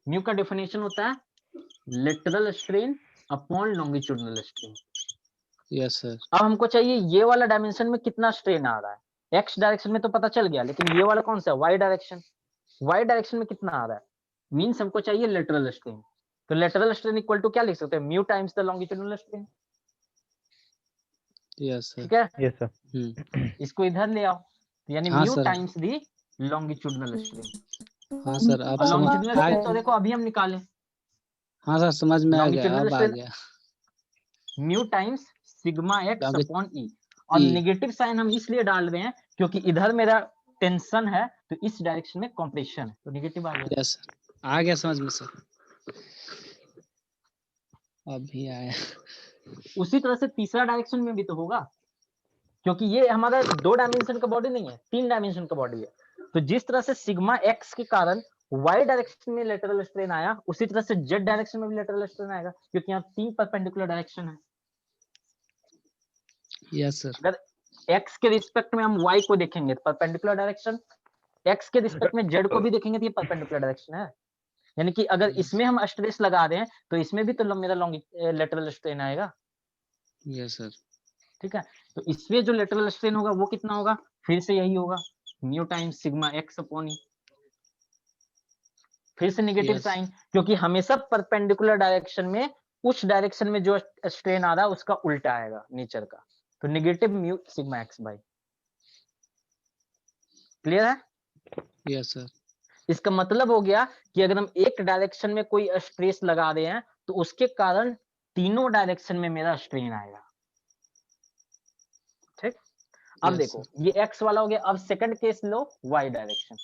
म्यू का डेफिनेशन होता है lateral strain upon longitudinal strain. Yes sir. अब हमको चाहिए ये वाला डायमेंशन में कितना स्ट्रेन आ रहा है, एक्स डायरेक्शन में तो पता चल गया, लेकिन ये वाला कौन सा है, वाई डायरेक्शन, वाई डायरेक्शन में कितना आ रहा है, मीन्स हमको चाहिए लेटरल स्ट्रेन। तो लेटरल स्ट्रेन इक्वल टू क्या लिख सकते हैं, mu times the longitudinal strain, yes sir. ठीक है? Yes sir. इसको इधर ले आओ, यानी हाँ mu sir. Times the longitudinal strain. हाँ सर अब और समझ लॉन्गिट्यूडनल स्ट्रेन तो देखो अभी हम निकाले, हाँ सर समझ में आ गया, लॉन्गिट्यूडनल अब आ स्ट्रेन गया। म्यू टाइम्स सिग्मा एक्स लॉन्गि- अपॉन ई, और ई। नेगेटिव साइन हम इसलिए डाल रहे हैं क्योंकि इधर मेरा टेंशन है तो इस डायरेक्शन में कंप्रेशन है, तो नेगेटिव आ गया। यस सर आ गया समझ में सर, अभी आया। उसी तरह से तीसरा डायरेक्शन में भी तो होगा, क्योंकि ये हमारा 2 डायमेंशन का बॉडी नहीं है, 3 डायमेंशन का बॉडी है। तो जिस तरह से सिग्मा एक्स के कारण वाई डायरेक्शन में लेटरल स्ट्रेन आया, उसी तरह से जेड डायरेक्शन में भी लेटरल स्ट्रेन आएगा, क्योंकि यहाँ 3 परपेंडिकुलर डायरेक्शन है। Yes sir. अगर एक्स के रिस्पेक्ट में हम वाई को देखेंगे तो परपेंडिकुलर डायरेक्शन, एक्स के रिस्पेक्ट में जेड को भी देखेंगे तो ये परपेंडिकुलर डायरेक्शन है। यानी कि अगर इसमें हम स्ट्रेस लगा रहे हैं तो इसमें भी तो मेरा लेटरल स्ट्रेन आएगा, यस सर। ठीक है? तो इसमें जो लेटरल स्ट्रेन होगा वो कितना होगा, फिर से यही होगा mu times sigma X upon E, फिर से नेगेटिव Yes. साइन, क्योंकि हमेशा परपेंडिकुलर डायरेक्शन में उस डायरेक्शन में जो स्ट्रेन आ रहा है उसका उल्टा आएगा नेचर का, तो negative mu sigma X by. Clear है? Yes sir. इसका मतलब हो गया कि अगर हम एक डायरेक्शन में कोई स्ट्रेस लगा रहे हैं तो उसके कारण तीनों डायरेक्शन में मेरा स्ट्रेन आएगा, ठीक? अब Yes, देखो ये एक्स वाला हो गया, अब सेकंड केस लो वाई डायरेक्शन।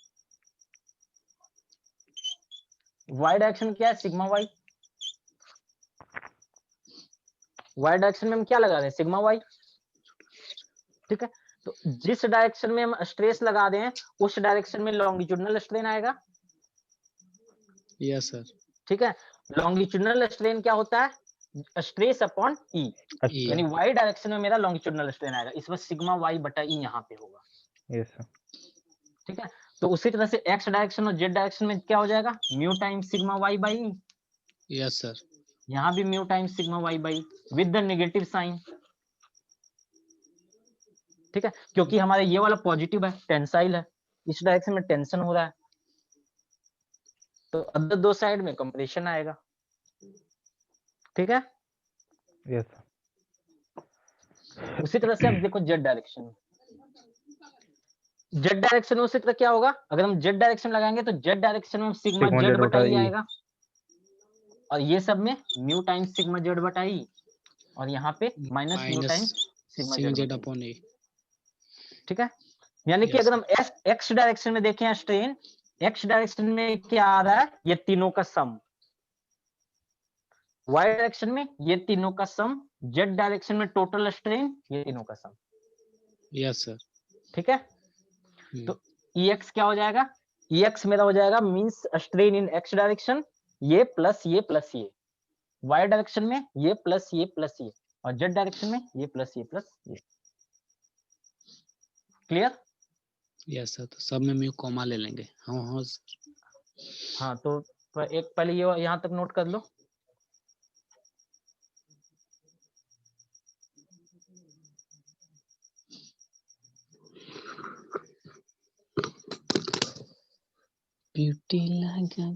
वाई डायरेक्शन क्या है, सिग्मा वाई। वाई डायरेक्शन में हम क्या लगा रहे हैं, सिग्मा वाई, ठीक है? तो जिस डायरेक्शन में हम स्ट्रेस लगा रहे हैं उस डायरेक्शन में लॉन्गिट्यूडनल स्ट्रेन आएगा, यस सर। ठीक है? लॉन्गिट्यूडनल स्ट्रेन क्या होता है, स्ट्रेस अपॉन ई, अच्छा यानी वाई डायरेक्शन में मेरा लॉन्गिट्यूडनल स्ट्रेन आएगा, इस वक्त सिग्मा वाई बटा ई यहाँ पे होगा, यस सर। ठीक है? तो उसी तरह से एक्स डायरेक्शन और जेड डायरेक्शन में क्या हो जाएगा, mu times sigma Y by E, yes sir. यहाँ भी mu times sigma Y by with the negative sign, ठीक है? क्योंकि हमारा ये वाला पॉजिटिव है, टेंसाइल है, इस डायरेक्शन में टेंशन हो रहा है, तो अदर दो साइड में कंप्रेशन आएगा, ठीक है? Yes sir. उसी तरह से अब देखो जेड डायरेक्शन में, जेड डायरेक्शन में उसी तरह क्या होगा, अगर हम जेड डायरेक्शन लगाएंगे तो जेड डायरेक्शन में सिग्मा सिग्मा जेड जेड बटा बटा ई ई। आएगा, और ये सब में म्यू टाइम्स सिग्मा जेड बटा ई, और यहाँ पे minus mu minus times sigma sigma Z Z बटा ई। अपॉन ए। ठीक है, यानी कि Yes, अगर हम एक्स डायरेक्शन में देखें स्ट्रेन, एक्स डायरेक्शन में क्या आ रहा है, ये तीनों का सम, वाई डायरेक्शन में ये तीनों का सम, जेड डायरेक्शन में टोटल स्ट्रेन ये तीनों का सम। Yes sir. ठीक है, तो EX क्या हो जाएगा, EX मेरा हो जाएगा means strain in X direction, ये प्लस ये प्लस ये, वाई डायरेक्शन में ये प्लस ये प्लस ये, और जेड डायरेक्शन में ये प्लस ये प्लस ये। क्लियर? यस सर, तो सब में म्यू कॉमा ले लेंगे। हाँ हाँ हाँ, तो एक पहले ये यहाँ तक नोट कर लो। ब्यूटी लगा।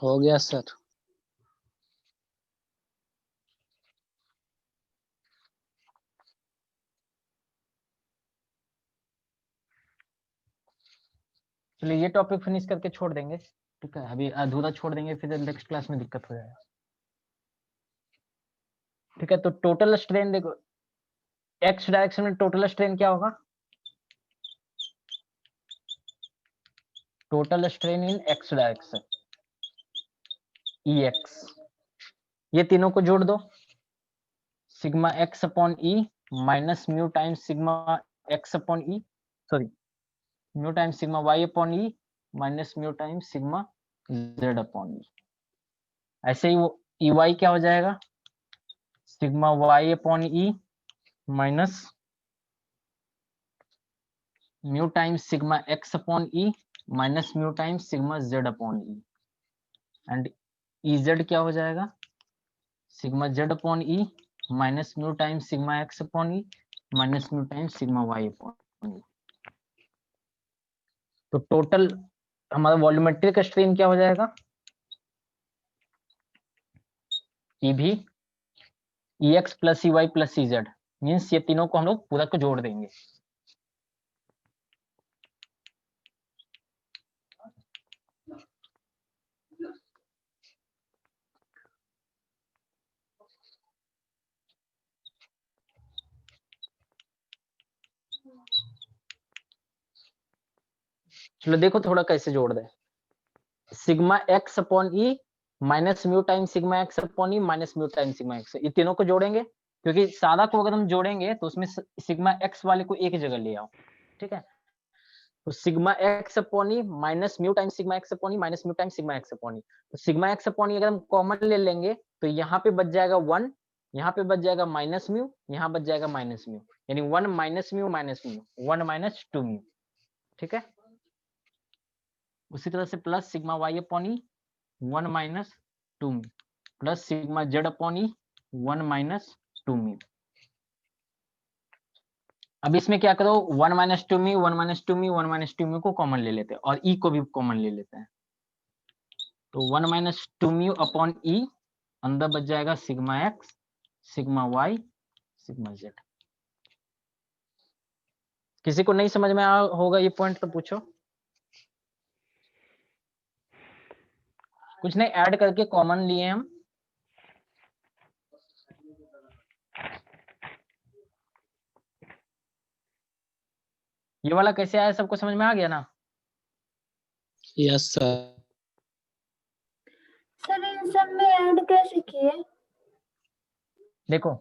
हो गया सर। चलिए ये टॉपिक फिनिश करके छोड़ देंगे। ठीक है, अभी अधूरा छोड़ देंगे, फिर नेक्स्ट क्लास में दिक्कत हो जाएगा। ठीक है, तो टोटल स्ट्रेन देखो, एक्स डायरेक्शन में टोटल स्ट्रेन क्या होगा, total strain in X direction EX, ये तीनों को जोड़ दो, sigma X upon E minus mu times sigma X upon E, sorry mu times sigma Y upon E minus mu times sigma Z upon E. ऐसे ही वो EY क्या हो जाएगा, sigma Y upon E minus mu times sigma X upon E minus mu times sigma Z upon E, and EZ क्या हो जाएगा, sigma Z upon E minus mu times sigma X upon E minus mu times sigma Y upon E. तो total हमारा volumetric strain क्या हो जाएगा, EV EX plus EY plus EZ, means ये तीनों को हम लोग पूरा को जोड़ देंगे। चलो देखो थोड़ा कैसे जोड़ दे, sigma X upon E minus mu time sigma X upon E minus mu time sigma X, ये तीनों को जोड़ेंगे, क्योंकि सादा को अगर हम जोड़ेंगे तो उसमें सिग्मा एक्स वाले को एक जगह ले आओ। ठीक है, तो sigma X upon E minus mu time sigma X upon E minus mu time sigma X upon E, तो सिग्मा एक्स अपॉन ई अगर हम कॉमन ले लेंगे तो यहाँ पे बच जाएगा 1, यहाँ पे बच जाएगा माइनस म्यू, यहाँ बच जाएगा माइनस म्यू, यानी 1 माइनस म्यू 1 माइनस 2 म्यू। ठीक है, उसी तरह से plus sigma Y upon E 1 minus 2 mu plus sigma Z upon E 1 minus 2 mu. अब इसमें क्या करो, 1 minus two mu, 1 minus two mu, 1 minus two mu को कॉमन ले लेते हैं और ई को भी कॉमन ले लेते हैं। तो 1 minus two mu upon E, अंदर बच जाएगा sigma X, sigma Y, sigma Z. किसी को नहीं समझ में आया होगा ये पॉइंट तो पूछो। कुछ नहीं, ऐड करके कॉमन लिए हम। ये वाला कैसे आया, सबको समझ में आ गया ना? Yes sir. सर इन सब में ऐड कैसे किए? देखो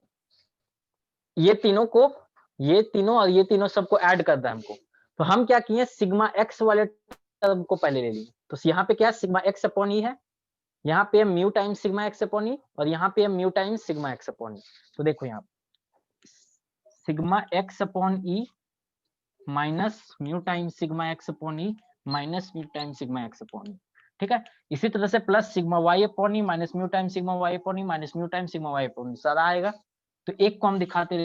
ये तीनों को, ये तीनों और ये तीनों सबको ऐड करना है हमको। तो हम क्या किए, सिग्मा एक्स वाले टर्म को पहले ले लिए। तो यहाँ पे क्या सिग्मा एक्स अपॉन ई है, यहाँ पे mu times sigma X upon E, और यहाँ पे mu times sigma X upon E. तो देखो यहाँ sigma X upon E minus mu times sigma X upon E minus mu times sigma X upon E. ठीक है, इसी तरह से plus sigma Y upon E minus mu times sigma Y upon E minus mu times sigma Y upon E, सारा आएगा। तो एक को हम दिखाते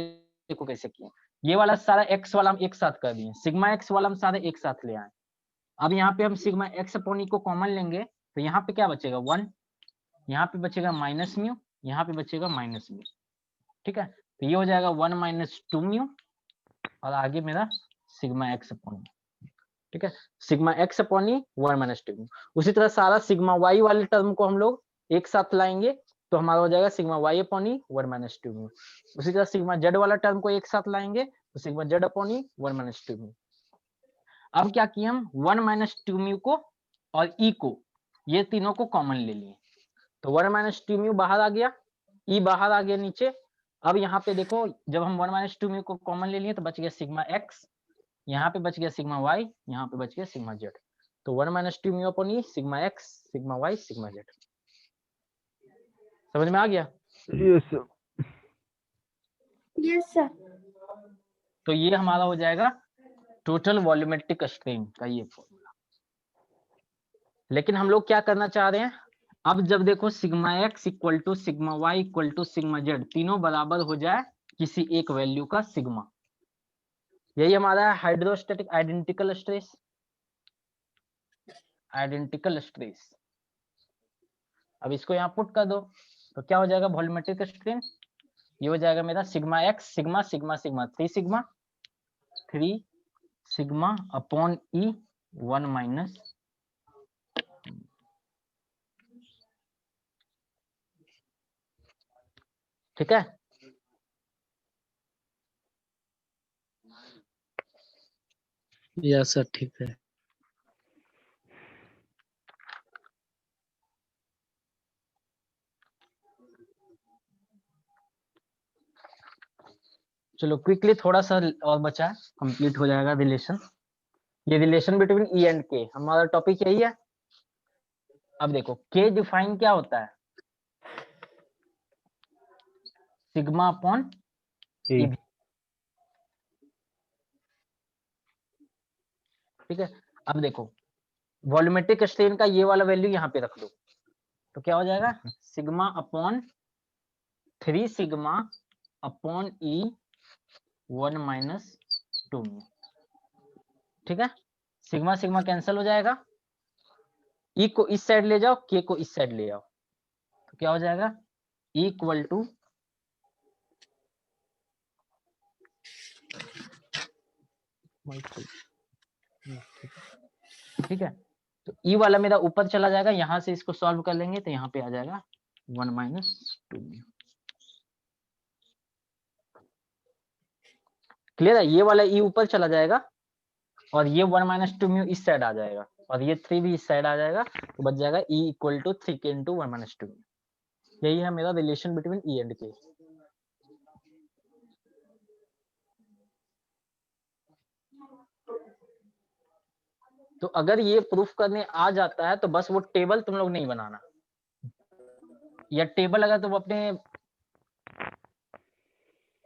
देखो कैसे किए। ये वाला सारा एक्स वाला हम एक साथ कर दिए, सिग्मा एक्स वाला हम सारे एक साथ ले आए। अब यहाँ पे हम सिग्मा एक्स अपॉन ई को कॉमन लेंगे, तो यहाँ पे क्या बचेगा 1, यहाँ पे बचेगा माइनस म्यू, यहाँ पे बचेगा माइनस म्यू। ठीक है, तो ये हो जाएगा 1 माइनस टू म्यू और आगे मेरा सिग्मा एक्स अपॉन ई। ठीक है, sigma X upon E 1 minus two mu. उसी तरह सारा सिग्मा वाई वाले टर्म को हम लोग एक साथ लाएंगे, तो हमारा हो जाएगा sigma Y upon E 1 minus two mu. उसी तरह सिग्मा जेड वाला टर्म को एक साथ लाएंगे, तो sigma Z upon E 1 minus two mu. अब क्या किया हम, 1 माइनस टू म्यू को और ई को, ये तीनों को कॉमन ले लिए। तो 1 माइनस टू म्यू बाहर आ गया, ई बाहर आ गया नीचे। अब यहाँ पे देखो, जब हम 1 माइनस टू म्यू को कॉमन ले लिए तो बच गया सिग्मा एक्स, यहाँ पे बच गया सिग्मा वाई, यहाँ पे बच गया सिग्मा जेड। तो 1 minus two mu upon E sigma X, sigma Y, sigma Z. समझ में आ गया? Yes yes sir. तो ये हमारा हो जाएगा टोटल वॉल्यूमेट्रिक स्ट्रेन का ये फॉर्मूला। लेकिन हम लोग क्या करना चाह रहे हैं, अब जब देखो sigma X equal to sigma Y equal to sigma Z तीनों बराबर हो जाए किसी एक वैल्यू का सिग्मा, यही हमारा hydrostatic identical stress. Identical stress, अब इसको यहाँ पुट कर दो तो क्या हो जाएगा वॉल्यूमेट्रिक स्ट्रेन, ये हो जाएगा मेरा sigma X sigma sigma sigma 3 sigma upon E 1 minus. ठीक है, यस सर ठीक है। चलो क्विकली थोड़ा सा और बचा है, कंप्लीट हो जाएगा रिलेशन। ये रिलेशन बिटवीन ई एंड के, हमारा टॉपिक यही है। अब देखो के डिफाइन क्या होता है, सिग्मा अपॉन ई। ठीक है, अब देखो वॉल्यूमेट्रिक स्ट्रेन का ये वाला वैल्यू यहाँ पे रख दो, तो क्या हो जाएगा sigma upon 3 sigma upon E 1 minus 2 mu. ठीक है, सिग्मा सिग्मा कैंसिल हो जाएगा, ई को इस साइड ले जाओ, के को इस साइड ले आओ, तो क्या हो जाएगा ई इक्वल टू ठीक है, तो ई वाला मेरा ऊपर चला जाएगा, यहां से इसको सॉल्व कर लेंगे तो यहाँ पे आ जाएगा 1 माइनस 2 म्यू। क्लियर है, ये वाला ई ऊपर चला जाएगा और ये 1 माइनस 2 म्यू इस साइड आ जाएगा और ये 3 भी इस साइड आ जाएगा, तो बच जाएगा ई इक्वल टू 3 के इंटू 1 माइनस 2 म्यू। यही है मेरा रिलेशन बिटवीन ई एंड के। तो अगर ये प्रूफ करने आ जाता है तो बस वो टेबल तुम लोग नहीं बनाना, या टेबल अगर तुम अपने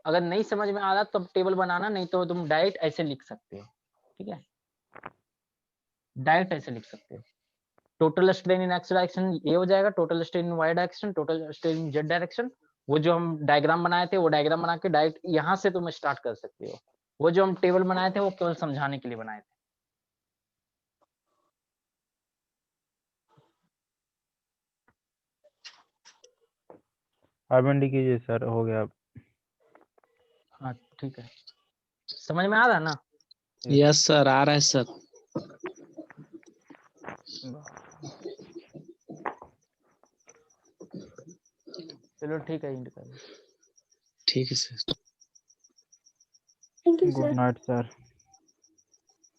अगर नहीं समझ में आ रहा तो टेबल बनाना, नहीं तो तुम डायरेक्ट ऐसे लिख सकते हो। ठीक है, डायरेक्ट ऐसे लिख सकते हो, total strain in X direction ये हो जाएगा, total strain in Y direction, total strain in Z direction. वो जो हम डायग्राम बनाए थे वो डायग्राम बना के डायरेक्ट यहाँ से तुम स्टार्ट कर सकते हो। वो जो हम टेबल बनाए थे वो केवल समझाने के लिए बनाए थे। RBND कीजिए सर, हो गया। हाँ ठीक है, समझ में आ रहा है ना? यस सर, आ रहा है सर। चलो ठीक है, एंड कर। ठीक है sir. Thank you good sir. Night sir.